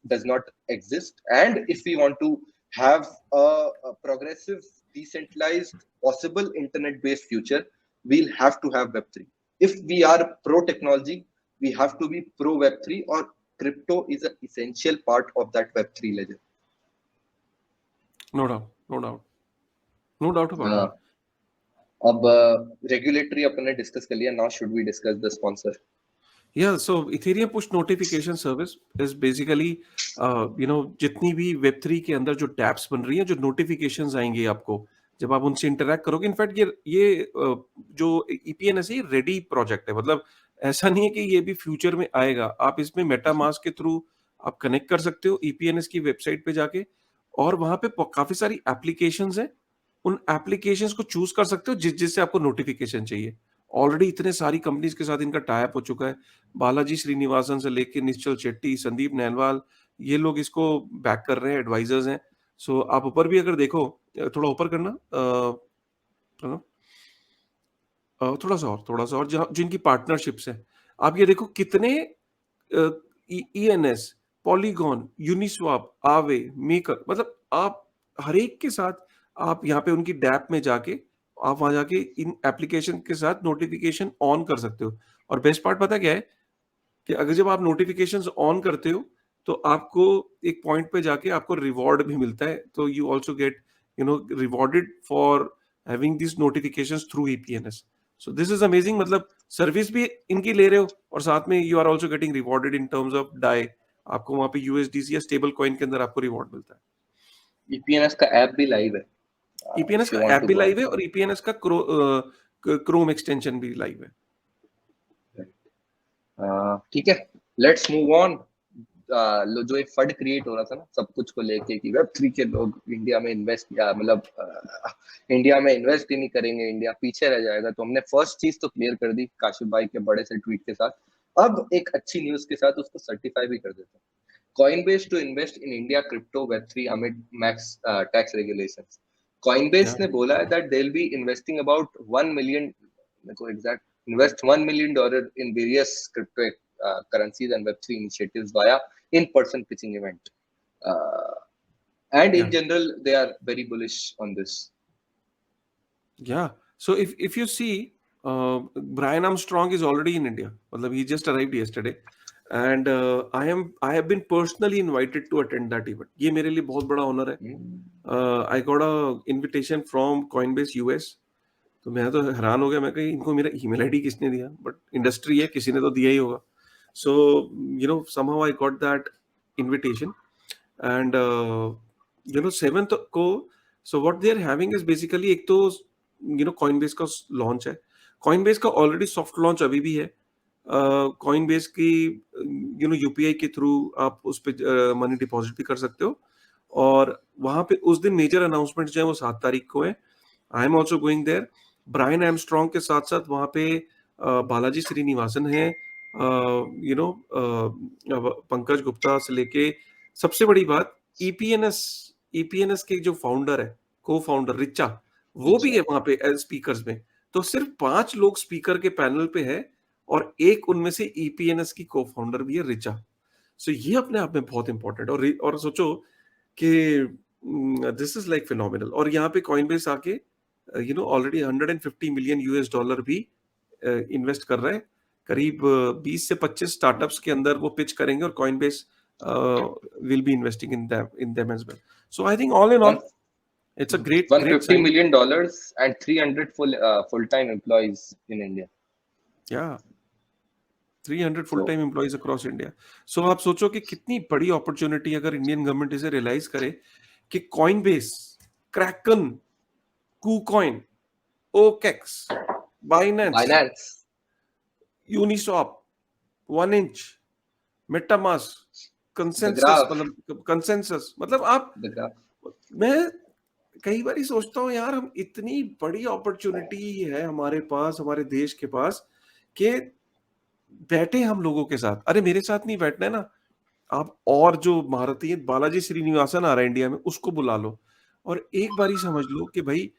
does not exist. And if we want to have a progressive, decentralized, possible internet based future, we'll have to have Web3. If we are pro technology, we have to be pro Web3, or crypto is an essential part of that Web3 ledger. No doubt about it. अब regulatory अपने discuss कर लिया. Now should we discuss the sponsor? Yeah, so Ethereum push notification service is basically जितनी भी Web3 के अंदर जो tabs बन रही हैं, जो नोटिफिकेशंस आएंगी आपको जब आप उनसे इंटरैक्ट करोगे. इनफैक्ट ये जो EPNS है, रेडी प्रोजेक्ट है. मतलब ऐसा नहीं है कि ये भी फ्यूचर में आएगा. आप इसमें मेटामास्क के थ्रू आप कनेक्ट कर सकते हो EPNS की वेबसाइट पे जाके, और वहां पे काफी सारी एप्लीकेशंस हैं. उन एप्लीकेशंस को चूज कर सकते हो जिससे आपको नोटिफिकेशन चाहिए. ऑलरेडी इतने सारी कंपनीज के साथ इनका टाई अप हो चुका है. बालाजी श्रीनिवासन से लेके निश्चल शेट्टी, संदीप नैनवाल, ये लोग इसको बैक कर रहे हैं, एडवाइजर्स हैं. सो आप ऊपर भी अगर देखो, थोड़ा ऊपर करना, थोड़ा सा और जिनकी पार्टनरशिप्स है, आप ये देखो कितने ENS, पॉलीगॉन, यूनिस्वाप, आवे, मेकर, मतलब आप हर एक के साथ आप यहाँ पे उनकी डैप में जाके आप वहां जाके इन एप्लीकेशन के साथ नोटिफिकेशन ऑन कर सकते हो. और बेस्ट पार्ट पता क्या है कि अगर जब आप नोटिफिकेशंस ऑन करते हो तो आपको एक पॉइंट पे जाके आपको रिवॉर्ड भी मिलता है, तो you also get rewarded for having this notifications through EPNS. So this is amazing, मतलब सर्विस भी इनकी ले रहे हो और साथ में you are also getting rewarded in terms of DAI, आपको वहां पे यूएसडीसी या स्टेबल कॉइन के अंदर आपको रिवॉर्ड मिलता है। ईपीएनएस का ऐप भी लाइव है, ईपीएनएस if you का want ऐप to भी go लाइव and है follow. और ईपीएनएस का क्रोम एक्सटेंशन भी लाइव है। ठीक है, लेट्स मूव ऑन। जो एक फंड क्रिएट हो रहा था ना सब कुछ को लेके कि वेब3 के लोग इंडिया में इन्वेस्ट मतलब इंडिया में इन्वेस्ट ही नहीं करेंगे, इंडिया पीछे रह जाएगा, तो हमने फर्स्ट चीज तो क्लियर कर दी काशिफ भाई के बड़े से ट्वीट के साथ। अब एक अच्छी न्यूज के साथ उसको सर्टिफाई भी कर देते हैं। Coinbase to invest in India crypto Web3 amid max tax regulations. Coinbase ने बोला है that they'll be investing about 1 million, मेरे को exact invest $1 million in various crypto currencies and Web3 initiatives via in-person pitching event. And in general, they are very bullish on this. Yeah. So if you see, Brian Armstrong is already in India. मतलब he just arrived yesterday, and I have been personally invited to attend that event. ये मेरे लिए बहुत बड़ा honor है. I got a invitation from Coinbase US. तो मैं तो हैरान हो गया, मैं कहीं इनको मेरा ईमेल आईडी किसने दिया, बट इंडस्ट्री है, किसी ने तो दिया ही होगा. So somehow I got that invitation, and 7th को so what they are having is basically एक तो Coinbase का लॉन्च है. Coinbase का ऑलरेडी सॉफ्ट लॉन्च अभी भी है. Coinbase की यूपीआई के थ्रू आप उस पे मनी डिपॉजिट भी कर सकते हो, और वहां पे उस दिन मेजर अनाउंसमेंट जो है वो 7 तारीख को है. I am also going there. Brian Armstrong के साथ साथ वहां पे बालाजी श्रीनिवासन है, पंकज गुप्ता से लेके, सबसे बड़ी बात ईपीएनएस के जो फाउंडर है, को फाउंडर रिचा, वो भी है वहां पे स्पीकर्स में. तो सिर्फ 5 लोग स्पीकर के पैनल पे है, और एक उनमें से ईपीएनएस की को फाउंडर भी है रिचा. सो ये अपने आप में बहुत इंपॉर्टेंट. और सोचो कि दिस इज लाइक फिनोमिनल. और यहाँ पे कॉइनबेस आके ऑलरेडी $150 मिलियन भी इन्वेस्ट कर रहा है. करीब 20 से 25 स्टार्टअप्स के अंदर वो पिच करेंगे, और Coinbase will be investing in them as well. So I think all in all, it's a great $150 sign. million and 300 full-time employees in India. Yeah, 300 full-time employees across India. So आप सोचो कि कितनी बड़ी opportunity अगर Indian government इसे realise करे कि Coinbase, Kraken, KuCoin, OKEx, Binance, Uniswap, 1inch, MetaMask, consensus, मतलब आप, मैं कई बार सोचता हूँ यार, हम इतनी बड़ी अपॉर्चुनिटी है हमारे पास, हमारे देश के पास, कि बैठे हम लोगों के साथ. अरे मेरे साथ नहीं बैठना है ना, आप और जो भारतीय बालाजी श्रीनिवासन आ रहा है इंडिया में, उसको बुला लो और एक बार ही समझ लो कि भाई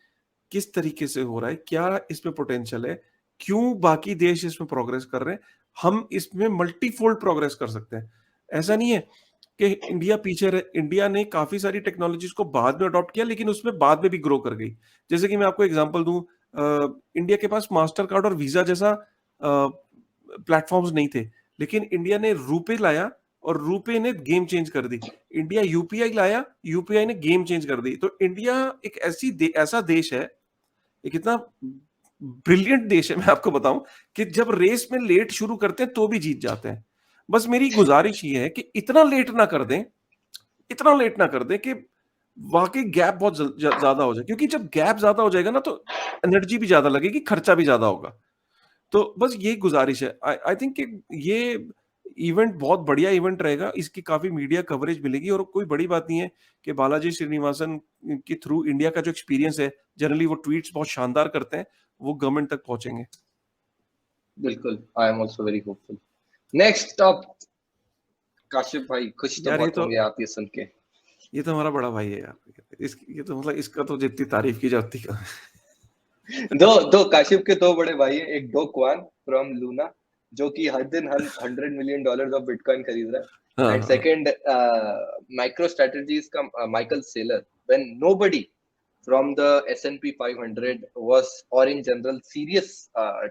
किस तरीके से हो रहा है, क्या इसमें पोटेंशियल है, क्यों बाकी देश इसमें प्रोग्रेस कर रहे हैं, हम इसमें मल्टीफोल्ड प्रोग्रेस कर सकते हैं. ऐसा नहीं है कि इंडिया पीछे रहे. इंडिया ने काफी सारी टेक्नोलॉजीज को बाद में अडॉप्ट किया, लेकिन उसमें बाद में भी ग्रो कर गई. जैसे कि मैं आपको एग्जांपल दूं, इंडिया के पास मास्टर कार्ड और वीजा जैसा प्लेटफॉर्म्स नहीं थे, लेकिन इंडिया ने रुपे लाया और रुपे ने गेम चेंज कर दी. इंडिया यूपीआई लाया, यूपीआई ने गेम चेंज कर दी. तो इंडिया एक ऐसा देश है, एक इतना ब्रिलियंट देश है, मैं आपको बताऊं कि जब रेस में लेट शुरू करते हैं तो भी जीत जाते हैं. बस मेरी गुजारिश ये है कि इतना लेट ना कर दें, इतना लेट ना कर दें कि वाकई गैप बहुत ज्यादा हो जाए, क्योंकि जब गैप ज्यादा हो जाएगा ना तो एनर्जी भी ज्यादा लगेगी, खर्चा भी ज्यादा होगा. तो बस यही गुजारिश है. आई थिंक ये इवेंट बहुत बढ़िया इवेंट रहेगा, इसकी काफी मीडिया कवरेज मिलेगी, और कोई बड़ी बात नहीं है कि बालाजी श्रीनिवासन के थ्रू इंडिया का जो एक्सपीरियंस है, जनरली वो ट्वीट्स बहुत शानदार करते हैं, वो गवर्नमेंट तक पहुंचेंगे. बिल्कुल, I am also very hopeful. Next up, Kashif भाई, खुश तो बहुत होंगे आप ये सुन के. ये तो हमारा बड़ा भाई है यार, ये तो मतलब इसका तो जितनी तारीफ की जाती है. दो काशिफ के दो बड़े भाई हैं, एक डो क्वान फ्रॉम लूना जो कि हर दिन $100 मिलियन ऑफ बिटकॉइन खरीद रहा है, एंड सेकंड माइक्रो स्ट्रेटजीज का Michael Saylor. When nobody from the S&P 500 was, or in general serious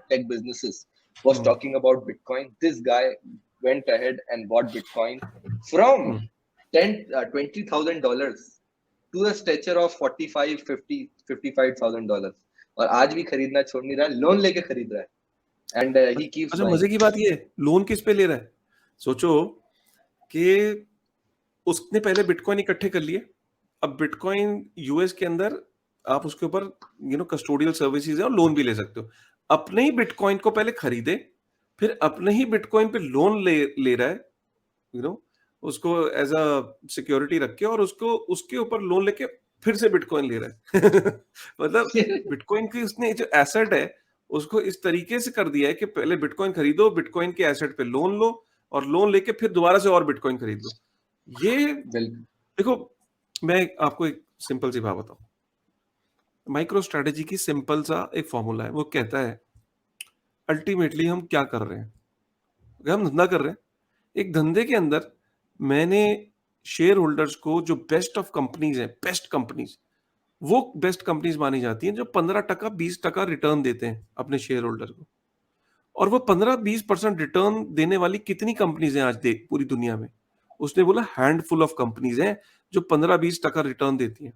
tech businesses was talking about Bitcoin, this guy went ahead and bought Bitcoin from $20,000 to a stature of 45, 50, $55,000 और आज भी खरीदना छोड़ नहीं रहा है, loan लेके खरीद रहा है and he keeps अच्छा, buying. मजे की बात ये है, लोन किस पे ले रहा है? सोचो कि उसने पहले बिटकॉइन इकट्ठे कर लिए, अब बिटकॉइन यूएस के अंदर आप उसके ऊपर कस्टोडियल सर्विसेज है और लोन भी ले सकते हो। अपने ही बिटकॉइन को पहले खरीदे, फिर अपने ही बिटकॉइन पे लोन ले रहा है, उसको एज अ सिक्योरिटी रख के, और उसको उसके ऊपर लोन लेके फिर से बिटकॉइन ले रहा है। मतलब बिटकॉइन की उसने जो एसेट है उसको इस तरीके से कर दिया है कि पहले बिटकॉइन खरीदो, बिटकॉइन के एसेट पे लोन लो, और लोन लेके फिर दोबारा से और बिटकॉइन खरीद लो। ये देखो, मैं आपको एक सिंपल सी बात बताऊं, माइक्रो स्ट्रेटेजी की सिंपल सा एक फॉर्मूला है, वो कहता है अल्टीमेटली हम क्या कर रहे हैं, अगर हम धंधा कर रहे हैं, एक धंधे के अंदर मैंने शेयर होल्डर्स को जो बेस्ट ऑफ कंपनीज है, बेस्ट कंपनीज, वो बेस्ट कंपनीज मानी जाती हैं जो 15% 20% रिटर्न देते हैं अपने शेयर होल्डर को। और वो 15-20% रिटर्न देने वाली कितनी कंपनीज हैं आज देख पूरी दुनिया में? उसने बोला हैंडफुल ऑफ कंपनीज हैं जो 15-20% रिटर्न देती हैं।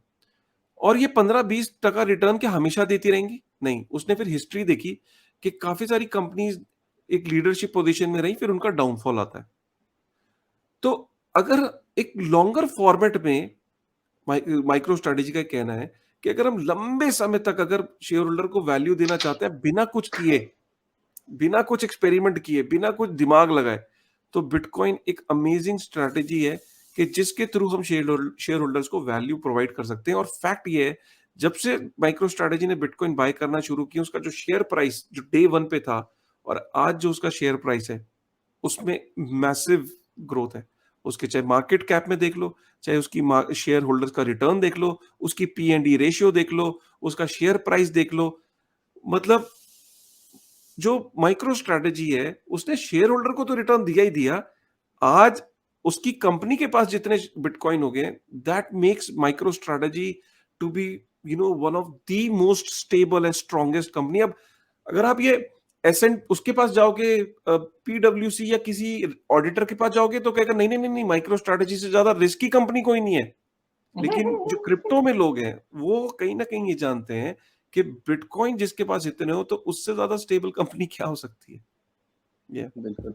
और ये 15-20% रिटर्न क्या हमेशा देती रहेंगी? नहीं। उसने फिर हिस्ट्री देखी कि काफी सारी कंपनीज एक लीडरशिप पोजीशन में रही, फिर उनका डाउनफॉल आता है। तो अगर एक लॉन्गर फॉर्मेट में माइक्रो स्ट्रेटेजी का कहना है कि अगर हम लंबे समय तक अगर शेयर होल्डर को वैल्यू देना चाहते हैं बिना कुछ किए, बिना कुछ एक्सपेरिमेंट किए, बिना कुछ दिमाग लगाए, तो बिटकॉइन एक अमेजिंग स्ट्रेटेजी है कि जिसके थ्रू हम शेयर होल्डर्स को वैल्यू प्रोवाइड कर सकते हैं। और फैक्ट ये है, जब से माइक्रो स्ट्रेटेजी ने बिटकॉइन बाय करना शुरू किया, उसका जो शेयर प्राइस जो डे 1 पे था और आज जो उसका शेयर प्राइस है, उसमें मैसिव ग्रोथ है। उसके चाहे मार्केट कैप में देख लो, चाहे उसकी शेयर होल्डर्स का रिटर्न देख लो, उसकी P&E रेशियो देख लो, उसका शेयर प्राइस देख लो। मतलब जो माइक्रो स्ट्रेटेजी है उसने शेयर होल्डर को तो रिटर्न दिया ही दिया, आज उसकी कंपनी के पास जितने बिटकॉइन हो गए, that makes MicroStrategy to be one of the most stable and strongest company. अब अगर आप ये एसेंट उसके पास जाओगे, PwC या किसी ऑडिटर के पास जाओगे, तो कहेगा नहीं नहीं नहीं नहीं, माइक्रो स्ट्रेटेजी से ज्यादा रिस्की कंपनी कोई नहीं है। लेकिन जो क्रिप्टो में लोग हैं वो कहीं ना कहीं ये जानते हैं कि बिटकॉइन जिसके पास इतने हो, तो उससे ज्यादा स्टेबल कंपनी क्या हो सकती है। बिल्कुल।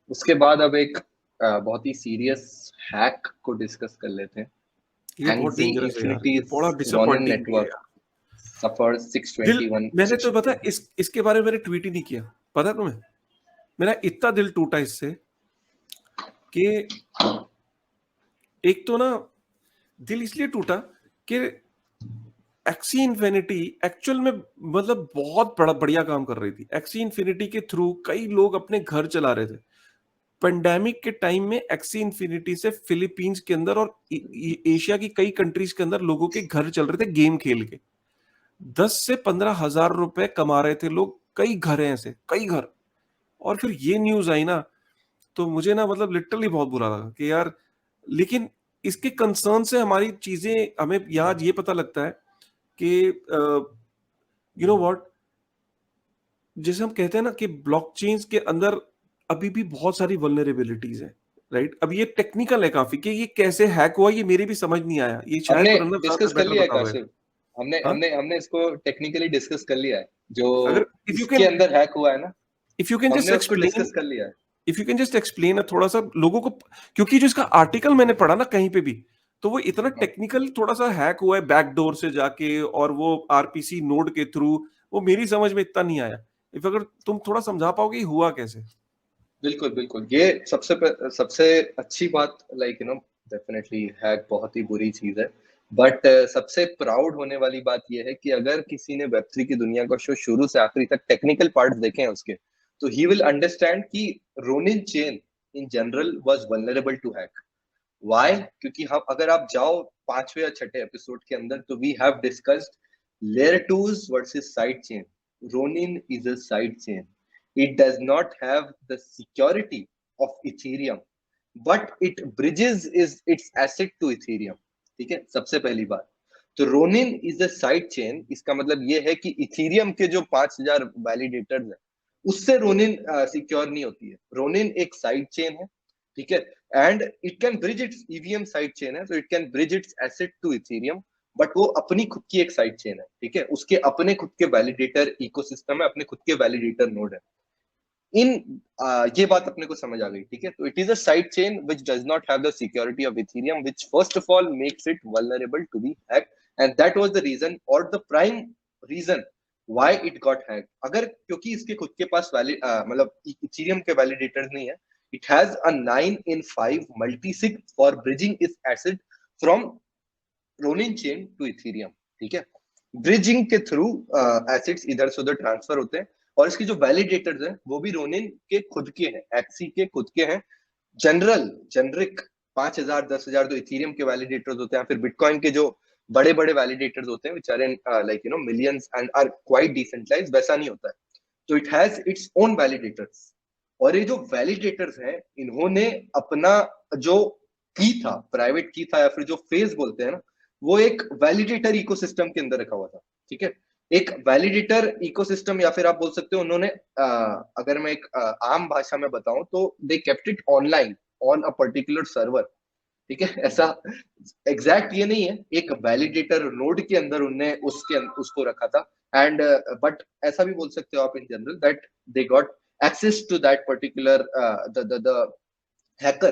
उसके बाद अब एक बहुत ही सीरियस हैक को डिस्कस कर लेते हैं। ये बहुत डेंजरस है यार, ये बड़ा डिसअपॉइंटिंग है यार। सफर 621। मैंने तो पता इसके बारे में मैंने ट्वीट ही नहीं किया, पता है तुम्हें? मेरा इतना दिल टूटा इससे कि एक तो ना दिल इसलिए टूटा कि एक्सी इन्फिनिटी एक्चुअल में मतलब बहुत बड़ा बढ़िया काम कर रही थी। एक्सी इन्फिनिटी के थ्रू कई लोग अपने घर चला रहे थे। पेंडेमिक के टाइम में एक्सी इन्फिनिटी से फिलीपींस के अंदर और एशिया की कई कंट्रीज के अंदर लोगों के घर चल रहे थे गेम खेल के। 10 से 15 हजार रुपए कमा रहे थे लोग, कई घर हैं ऐसे, कई घर। और फिर ये न्यूज आई ना, तो मुझे ना मतलब लिटरली बहुत बुरा लगा कि यार, लेकिन इसके कंसर्न से हमारी चीजें हमें आज ये पता लगता है कि व्हाट, जैसे हम कहते हैं ना कि ब्लॉकचेन्स के अंदर अभी भी बहुत सारी वल्नरेबिलिटीज हैं, राइट? अब ये टेक्निकल है काफी कि ये कैसे हैक हुआ, ये मेरी भी समझ नहीं आया। ये शायद हमने प्रणव साहब डिस्कस कर बेटर लिया है बता काशिफ, हमने हाँ? हमने हमने इसको टेक्निकली डिस्कस कर लिया है, जो अगर इसके अंदर हैक हुआ है ना, इफ यू कैन जस्ट हमने उसको एक्सप्लेन, डिस्कस कर लिया है। If you can just explain थोड़ा सा लोगों को, क्योंकि जो इसका आर्टिकल मैंने पढ़ा ना कहीं पे भी, तो वो इतना टेक्निकल थोड़ा सा हैक हुआ है बैकडोर से जाके और वो आरपीसी नोड के थ्रू, वो मेरी समझ में इतना नहीं आया। इफ अगर तुम थोड़ा समझा पाओगे हुआ कैसे। बिल्कुल बिल्कुल, ये सबसे अच्छी बात, लाइक डेफिनेटली हैक बहुत ही बुरी चीज है, बट सबसे प्राउड होने वाली बात यह है कि अगर किसी ने वेब3 की दुनिया का शो शुरू से आखिरी तक टेक्निकल पार्ट्स देखे हैं उसके, तो ही विल अंडरस्टैंड कि Ronin chain in general was vulnerable to hack. Why? क्योंकि हम अगर आप जाओ 5वें या 6ठे एपिसोड के अंदर, तो we have discussed layer 2s versus side chain. Ronin is a side chain, it does not have the security of Ethereum, but it bridges its asset to Ethereum। ठीक है, सबसे पहली बात तो Ronin is a side chain, इसका मतलब ये है कि इथीरियम के जो 5000 वैलिडेटर्स हैं उससे रोनिन सिक्योर नहीं होती है। रोनिन एक साइड चेन है, ठीक है, and it can bridge its EVM side chain है, so it can bridge its asset to Ethereum, but वो अपनी खुद की एक साइड चेन है, ठीक है, उसके अपने खुद के वैलिडेटर इकोसिस्टम है, अपने खुद के वैलिडेटर नोड है। इन ये बात अपने को समझ आ गई, ठीक है। तो it is a side chain which does not have the security of Ethereum, which first of all makes it vulnerable to be hacked, and that was the reason और the prime reason why it got hacked. अगर क्योंकि इसके खुद के पास मतलब Ethereum के validators नहीं है, it has a 9 in 5 multisig for bridging its assets from Ronin chain to Ethereum, ठीक है। ब्रिजिंग के थ्रू एसिड्स इधर से उधर ट्रांसफर होते हैं, और इसके जो वैलिडेटर्स हैं वो भी रोनिन के खुद के हैं, एक्सी के खुद के हैं। जनरल जेनरिक 5000 10,000 तो इथेरियम के वैलिडेटर्स होते हैं, फिर बिटकॉइन के जो बड़े बड़े वैलिडेटर्स होते हैं, which are in like you know millions and are quite decentralized, वैसा नहीं होता है। तो it has its own validators, और ये जो वैलिडेटर्स हैं इन्होंने अपना जो की था, प्राइवेट की था या फिर जो फेज बोलते हैं ना, वो एक वैलिडेटर इकोसिस्टम के अंदर रखा हुआ था, ठीक है। एक वैलिडेटर इकोसिस्टम, या फिर आप बोल सकते हो उन्होंने अगर मैं एक आम भाषा में बताऊं तो they kept it online on a particular server, ठीक है। ऐसा एग्जैक्ट ये नहीं है, एक वैलिडेटर नोड के अंदर उनने उसको रखा था, एंड बट ऐसा भी बोल सकते हो आप in general that they got access to that particular the hacker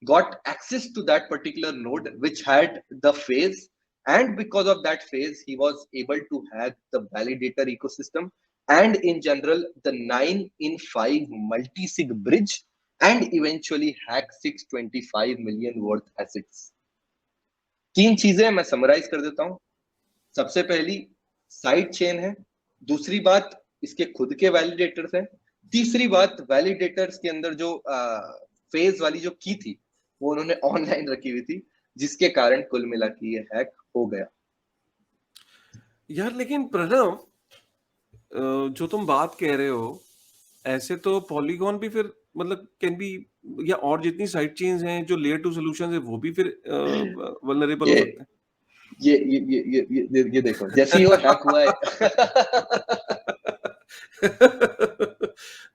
got access to that particular node which had the phase, and because of that phase he was able to hack the validator ecosystem, and in general the 9 in 5 multi-sig bridge, and eventually hack 625 million worth assets। तीन चीजें मैं summarise कर देता हूं। सबसे पहली side chain है, दूसरी बात इसके खुद के वैलिडेटर्स हैं, तीसरी बात वैलिडेटर्स के अंदर जो फेज वाली जो की थी वो उन्होंने ऑनलाइन रखी हुई थी, जिसके कारण कुल मिला के ये हैक हो गया। यार लेकिन प्रणव, जो तुम बात कह रहे हो, ऐसे तो पॉलीगॉन भी फिर मतलब कैन बी, या और जितनी साइड चेन्स हैं जो लेयर टू सॉल्यूशंस है वो भी फिर वल्नरेबल हो ये सकते हैं। ये देखो जैसे ही वो हैक हुआ है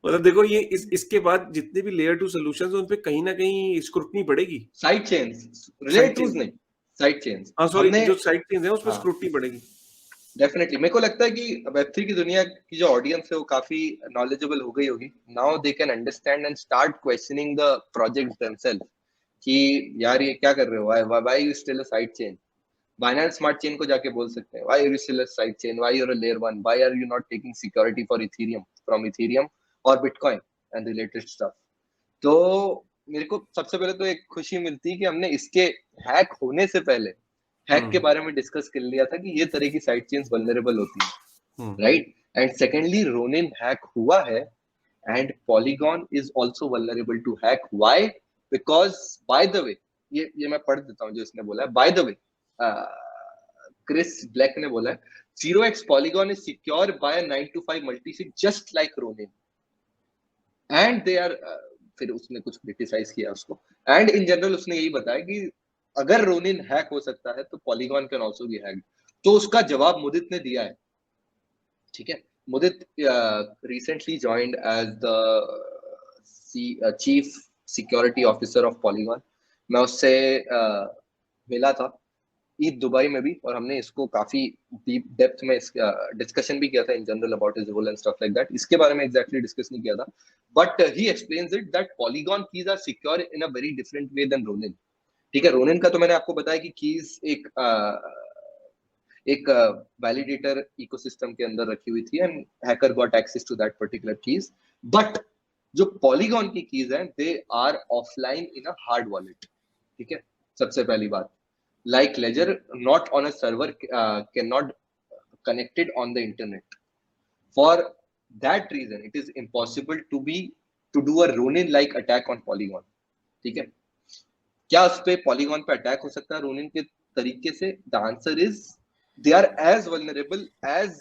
मतलब देखो ये इसके बाद जितने भी लेयर टू सॉल्यूशंस हैं उन पे कहीं ना कहीं स्क्रूटनी पड़ेगी। Side chains, side relatives chain, नहीं, साइड चेन्स हाँ सॉरी, हमने। जो साइड चेन्स हैं उस पे हाँ स्क्रूटनी पड़ेगी। डेफिनेटली, मेरे को लगता है कि वेब3 की दुनिया की जो ऑडियंस है वो काफी नॉलेजेबल हो गई होगी। Now they can understand and start questioning the projects themselves कि यार ये क्या कर रहे हो, why you still a side chain. Binance Smart Chain को जाके बोल सकते हैं why are you still a side chain, why you are a layer 1, why are you not taking security for Ethereum from Ethereum और bitcoin and related stuff. तो मेरे को सबसे पहले तो एक खुशी मिलती है कि हमने इसके हैक होने से पहले हैक के बारे में डिस्कस कर लिया था कि ये तरह की साइड चेन्स वल्नरेबल होती है, right. And secondly Ronin hack हुआ है, and Polygon is also vulnerable to hack. Why? Because by the way, ये मैं पढ़ देता हूं जो इसने बोला है। By the way, Chris Black ने बोला है 0x Polygon is secure by 9 to 5 multisig just like Ronin, and they are, फिर उसने कुछ क्रिटिसाइज किया उसको, एंड इन जनरल उसने यही बताया कि अगर रोनिन हैक हो सकता है तो Polygon can also be hacked. तो उसका जवाब मुदित ने दिया है, ठीक है। Mudit recently joined as the chief security officer of Polygon. मैं उससे मिला था ईद दुबई में भी, और हमने इसको काफी डीप डेप्थ में डिस्कशन भी किया था in general about his role and stuff like that. इसके बारे में एग्जैक्टली डिस्कस नहीं किया था, but he explains it that Polygon keys are secure in a very different way than Ronin, ठीक है। रोनिन का तो मैंने आपको बताया कि कीज एक वैलिडेटर इकोसिस्टम के अंदर रखी हुई थी, and hacker got access to that particular keys, but जो पॉलीगॉन की कीज हैं they are offline in a hard wallet, ठीक है। सबसे पहली बात, like ledger not on a server, cannot connected on the internet. For that reason it is impossible to do a ronin like attack on polygon, ठीक है। क्या उस पे पॉलीगॉन पे अटैक हो सकता है रोनिन के तरीके से? The answer is they are as vulnerable as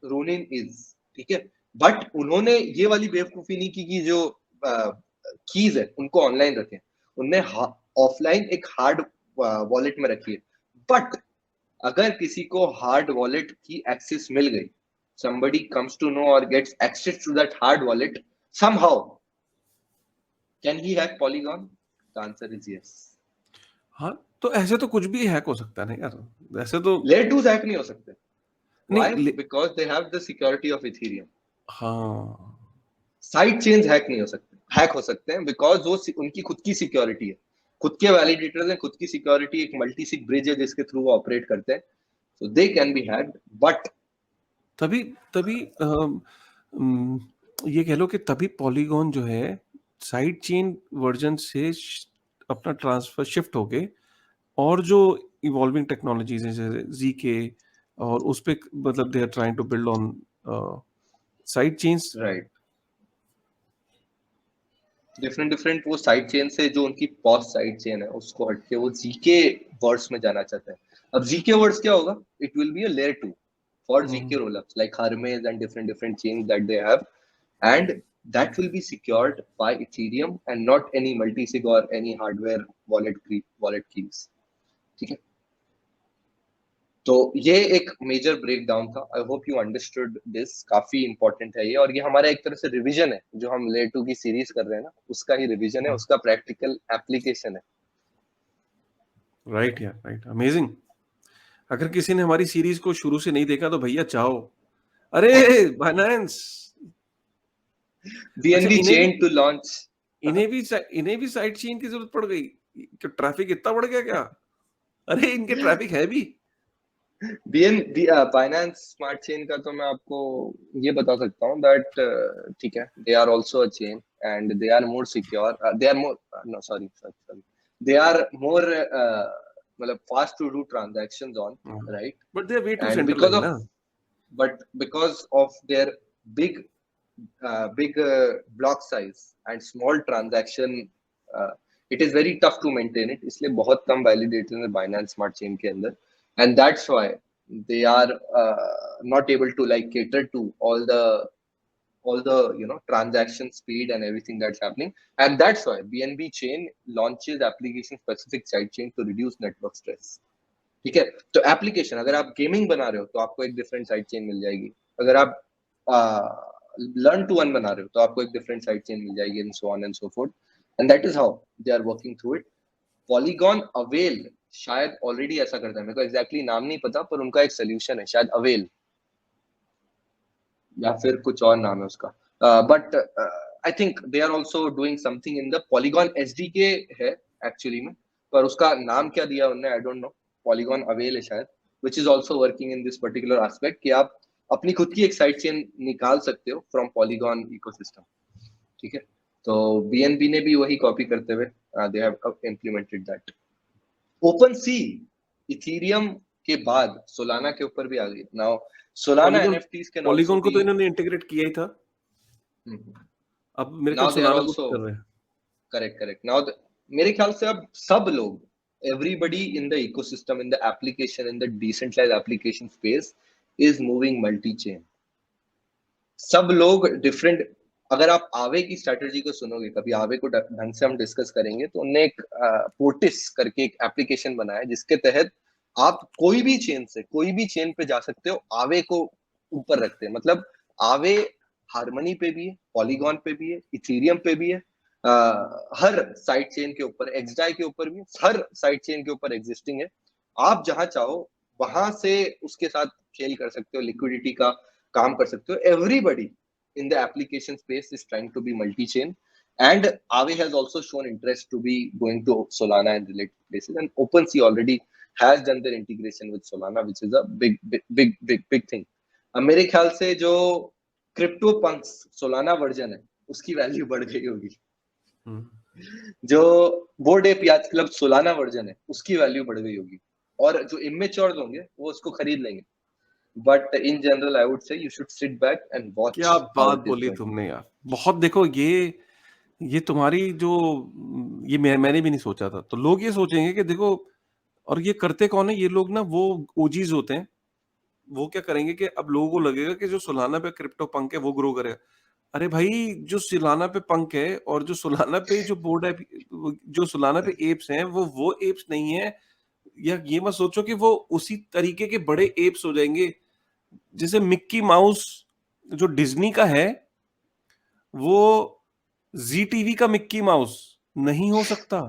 Ronin is, ठीक है। बट उन्होंने ये वाली बेवकूफी नहीं की कि जो कीज है उनको ऑनलाइन रखें, उनने ऑफलाइन एक हार्ड वॉलेट में रखी है। बट अगर किसी को हार्ड वॉलेट की एक्सेस मिल गई somebody comes to know or gets access to that hard wallet somehow, can he hack Polygon? The answer is yes. हाँ, तो ऐसे तो कुछ भी हैक हो सकता है ना यार, ऐसे तो Layer 2 हैक नहीं हो सकते. Why? नहीं Because they have the security of Ethereum. हाँ साइड चेन्स हैक नहीं हो सकते. हैक हो सकते हैं बिकॉज वो उनकी खुद की सिक्योरिटी है, खुद के वैलिडेटर्स हैं, खुद की सिक्योरिटी, एक मल्टी सिग ब्रिज है जिसके थ्रू वो ऑपरेट करते हैं. So they can be hacked. But तभी तभी ये कह लो कि तभी पॉलीगॉन जो है साइड चेन वर्जन से अपना ट्रांसफर शिफ्ट होके और जो इवॉल्विंग टेक्नोलॉजीज हैं जैसे जीके और उस पे मतलब they are trying to build on side chains. Right, different वो साइड चेन से जो उनकी पॉस्ट साइड चेन है उसको हटके वो जीके वर्ड्स में जाना चाहते हैं. अब जीके वर्ड्स क्या होगा? It will be a layer 2 for ZK rollups like Hermes and different chains that they have, and that will be secured by Ethereum and not any multi-sig or any hardware wallet keys. ठीक है, तो ये एक major breakdown था. आई hope you understood this. काफी important है ये, और ये हमारा एक तरह से रिवीजन है जो हम लेयर 2 की सीरीज कर रहे हैं ना, उसका ही रिवीजन है, उसका प्रैक्टिकल एप्लीकेशन है. राइट यार, राइट, अमेजिंग. अगर किसी ने हमारी सीरीज को शुरू से नहीं देखा तो भैया चाहो, अरे Binance BNB chain to launch. इन्हें भी साइड चेन की जरूरत पड़ गई, ट्रैफिक इतना बढ़ गया क्या? अरे इनके ट्रैफिक है भी. Binance Smart Chain का तो मैं आपको ये बता सकता हूँ that ठीक है, they are also a chain and they are more secure. They are more no sorry. They are more मतलब fast to do transactions on, right? But they are way too And centralized, because of their big block size and small transaction, it is very tough to maintain it. इसलिए बहुत कम validators हैं Binance Smart Chain के अंदर, and that's why they are not able to like cater to all the transaction speed and everything that's happening, and that's why BNB chain launches application specific side chain to reduce network stress. ठीक है, तो application अगर आप gaming बना रहे हो तो आपको एक डिफरेंट साइड चेन मिल जाएगी, अगर आप लर्न टू अर्न बना रहे हो तो आपको एक डिफरेंट साइड चेन मिल जाएगी, and so on and so forth, and that is how they are working through it. Polygon Avail शायद ऑलरेडी ऐसा करता है, मेरे को एग्जैक्टली नाम नहीं पता, पर उनका एक सोल्यूशन है शायद अवेल या फिर कुछ और नाम है उसका, but I think they are also doing something in the Polygon SDK है एक्चुअली में, पर उसका नाम क्या दिया उन्होंने I don't know. Polygon Avail है शायद, which is also working in this particular aspect कि आप अपनी खुद की एक साइड चेन निकाल सकते हो फ्रॉम पॉलीगॉन इकोसिस्टम. ठीक है, तो BNB ने भी वही कॉपी करते हुए they have implemented that. OpenSea Ethereum के बाद सोलाना के ऊपर भी आ गई. नाउ सोलाना NFTs के पॉलीगॉन को तो इन्होंने इंटीग्रेट किया ही था, अब मेरे ख्याल सोलाना को कर रहे हैं. करेक्ट. नाउ मेरे ख्याल से अब सब लोग, everybody in the ecosystem, in the application, in the decentralized application space is moving multi-chain. सब लोग डिफरेंट. अगर आप आवे की स्ट्रेटजी को सुनोगे, कभी आवे को ढंग से हम डिस्कस करेंगे, तो उन्होंने एक पोर्टिस करके एक एप्लीकेशन बनाया जिसके तहत आप कोई भी चेन पे जा सकते हो, आवे को ऊपर रखते हैं. मतलब आवे हार्मनी पे भी है, पॉलीगॉन पे भी है, इथेरियम पे भी है, हर साइड चेन के ऊपर, XDAI के ऊपर भी, हर साइड चेन के ऊपर एग्जिस्टिंग है. आप जहां चाहो वहां से उसके साथ खेल कर सकते हो, लिक्विडिटी का काम कर सकते हो. Everybody in the application space is trying to be multi-chain, and Aave has also shown interest to be going to Solana and related places, and OpenSea already has done their integration with Solana, which is a big thing. अब मेरे ख्याल से जो CryptoPunks Solana version है उसकी value बढ़ गई होगी, जो बोर्ड एप याच क्लब सोलाना वर्जन है उसकी वैल्यू बढ़ गई होगी, और जो इमेच्योर होंगे वो उसको खरीद लेंगे. But in general I would से you should sit back and watch. क्या बात बोली तुमने यार, बहुत. देखो ये तुम्हारी जो ये मैंने भी नहीं सोचा था. तो लोग ये सोचेंगे कि देखो, और ये करते कौन है ये लोग ना, वो ओजीज होते हैं. वो क्या करेंगे कि अब लोगों को लगेगा कि जो सोलाना पे क्रिप्टो पंक है वो ग्रो करेगा. अरे भाई, जो सोलाना पे पंक है और जो सोलाना पे जो बोर्ड है, जो सोलाना पे एप्स हैं, वो एप्स नहीं है. या ये मत सोचो कि वो उसी तरीके के बड़े एप्स हो जाएंगे. जैसे मिक्की माउस जो डिज्नी का है, वो जी टीवी का मिक्की माउस नहीं हो सकता।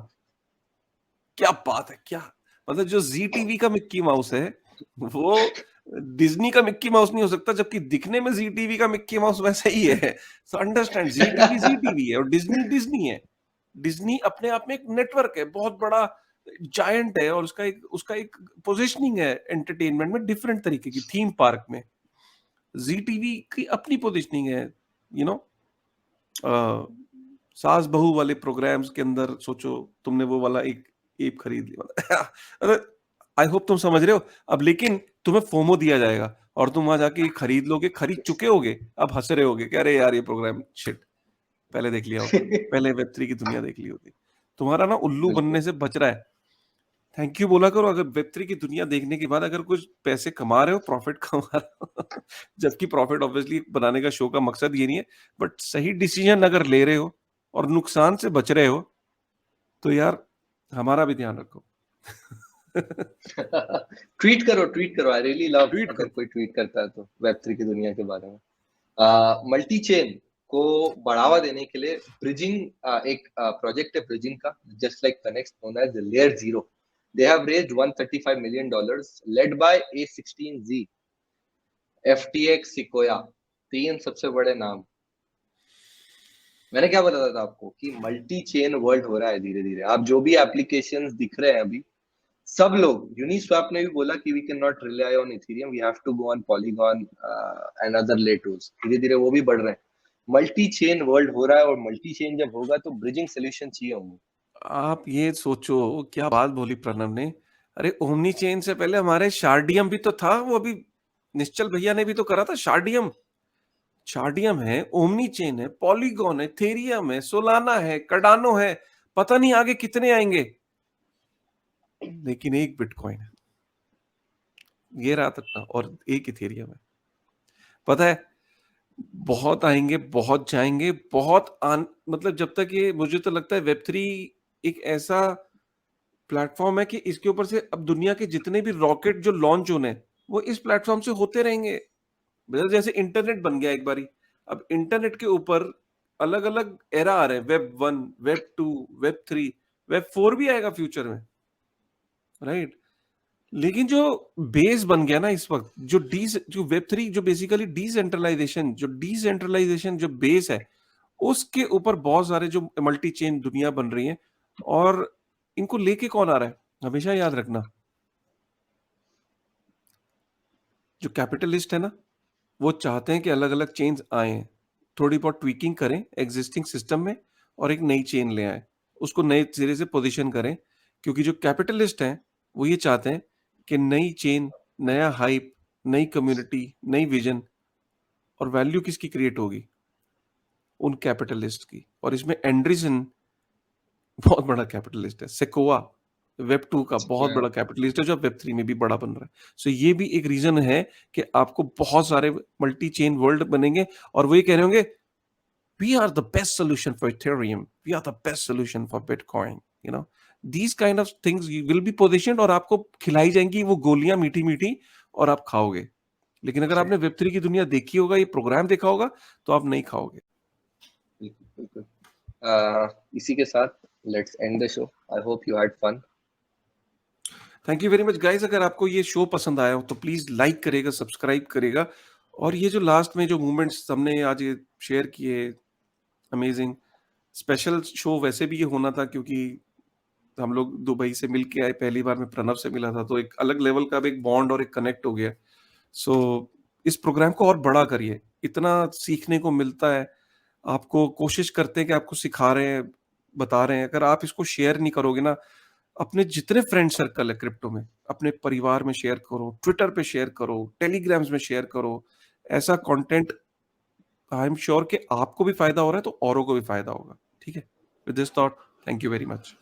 क्या बात है, क्या मतलब जो जी टीवी का मिक्की माउस है, वो डिज्नी का मिक्की माउस नहीं हो सकता, जबकि दिखने में जी टीवी का मिक्की माउस वैसा ही है। सो अंडरस्टैंड, जी टीवी है और डिज्नी डिज्नी है। डिज्नी अपने आप में एक नेटवर्क है, बहुत बड़ा जायंट है, और उसका एक पोजीशनिंग है एंटरटेनमेंट में डिफरेंट तरीके की, थीम पार्क में। जी टीवी की अपनी पोजीशनिंग है, यू नो। सास बहू वाले प्रोग्राम्स के अंदर सोचो, तुमने वो वाला एक एप खरीद लिया। अरे आई होप तुम समझ रहे हो अब। लेकिन तुम्हें फोमो दिया जाएगा और तुम वहां जाके खरीद लोगे, खरीद चुके होगे, अब हंस रहे होगे कि अरे यार ये प्रोग्राम शिट, पहले देख लिया होता, पहले वेब3 की दुनिया देख ली होती। तुम्हारा ना उल्लू बिल्कुल। बनने से बच रहा है। थैंक यू बोला करो अगर वेब3 की दुनिया देखने के बाद अगर कुछ पैसे कमा रहे हो, प्रॉफिट कमा रहे हो। जबकि प्रॉफिट ऑब्वियसली बनाने का शो का मकसद ये नहीं है, बट सही डिसीजन अगर ले रहे हो और नुकसान से बच रहे हो, तो यार हमारा भी ध्यान रखो। ट्वीट करो, ट्वीट करो, आई रियली लव ट्वीट अगर करो। कोई ट्वीट करता है तो वेब3 की दुनिया के बारे में। मल्टी चेन को बढ़ावा देने के लिए ब्रिजिंग, एक प्रोजेक्ट है ब्रिजिंग का, just like connect, known edge layer zero. They have raised $135 million, led by A16Z, FTX, sequoia, 3 सबसे बड़े नाम। मैंने क्या बताया था आपको कि मल्टी चेन वर्ल्ड हो रहा है धीरे धीरे। आप जो भी एप्लीकेशंस दिख रहे हैं अभी, सब लोग, यूनिस्वैप ने भी बोला कि we can not rely on Ethereum, we have to go on Polygon and other layers. धीरे धीरे वो भी बढ़ रहे हैं। मल्टी चेन वर्ल्ड हो रहा है, और मल्टी चेन जब होगा तो ब्रिजिंग सोल्यूशन चाहिए होंगे। आप ये सोचो, क्या बात बोली प्रणव ने। अरे ओमनी चेन से पहले हमारे शार्डियम भी तो था, वो अभी निश्चल भैया ने भी तो करा था शार्डियम। शार्डियम है, ओमनी चेन है, पॉलीगॉन है, थेरियम है, सोलाना है, कार्डानो है, पता नहीं आगे कितने आएंगे, लेकिन एक बिटकॉइन है, ये रहा तक, और एक इथेरियम है। पता है, बहुत आएंगे, बहुत जाएंगे, मतलब जब तक ये, मुझे तो लगता है वेब3 एक ऐसा प्लेटफॉर्म है कि इसके ऊपर से अब दुनिया के जितने भी रॉकेट जो लॉन्च होने हैं, वो इस प्लेटफॉर्म से होते रहेंगे। मतलब जैसे इंटरनेट बन गया एक बारी, अब इंटरनेट के ऊपर अलग अलग एरा आ रहे हैं, वेब 1, वेब 2, वेब 3, वेब 4 भी आएगा फ्यूचर में, राइट। लेकिन जो बेस बन गया ना इस वक्त, जो वेब 3, जो बेसिकली डिसेंट्रलाइजेशन जो बेस है, उसके ऊपर बहुत सारे जो मल्टी चेन दुनिया बन रही है। और इनको लेके कौन आ रहा है, हमेशा याद रखना, जो कैपिटलिस्ट है ना, वो चाहते हैं कि अलग अलग चेन्स आए, थोड़ी बहुत ट्वीकिंग करें एग्जिस्टिंग सिस्टम में, और एक नई चेन ले आए, उसको नए सिरे से पोजीशन करें। क्योंकि जो कैपिटलिस्ट हैं, वो ये चाहते हैं कि नई चेन, नया हाइप, नई कम्युनिटी, नई विजन, और वैल्यू किसकी क्रिएट होगी, उन कैपिटलिस्ट की। और इसमें एंड्रीसन बहुत बड़ा कैपिटलिस्ट है, सेकोवा वेब 2 का बहुत बड़ा कैपिटलिस्ट है, जो वेब 3 में भी बड़ा बन रहा है। सो ये भी एक रीजन है कि आपको बहुत सारे मल्टी चेन वर्ल्ड बनेंगे, और वो ये कह रहे होंगे, we are the best solution for Ethereum, we are the best solution for Bitcoin, you know, these kind of things will be positioned, और आपको खिलाई जाएंगी वो गोलियां मीठी मीठी, और आप खाओगे। लेकिन अगर आपने वेब 3 की दुनिया देखी होगा, ये प्रोग्राम देखा होगा, तो आप नहीं खाओगे। बिल्कुल। इसी के साथ let's end the show. I hope you had fun. Thank you very much guys. अगर आपको ये शो पसंद आया हो तो प्लीज लाइक करेगा, सब्सक्राइब करेगा, और ये जो लास्ट में जो मूवमेंट्स हमने आज ये शेयर किए, अमेजिंग स्पेशल शो वैसे भी ये होना था, क्योंकि हम लोग दुबई से मिल के आए, पहली बार मैं प्रणव से मिला था, तो एक अलग लेवल का भी एक बॉन्ड और एक कनेक्ट हो गया। सो इस प्रोग्राम को और बड़ा करिए, इतना सीखने को मिलता है आपको। कोशिश करते हैं कि आपको सिखा रहे हैं, बता रहे हैं। अगर आप इसको शेयर नहीं करोगे ना, अपने जितने फ्रेंड सर्कल है क्रिप्टो में, अपने परिवार में शेयर करो, ट्विटर पे शेयर करो, टेलीग्राम्स में शेयर करो, ऐसा कंटेंट, आई एम श्योर कि आपको भी फायदा हो रहा है तो औरों को भी फायदा होगा। ठीक है, with this thought, thank you very much.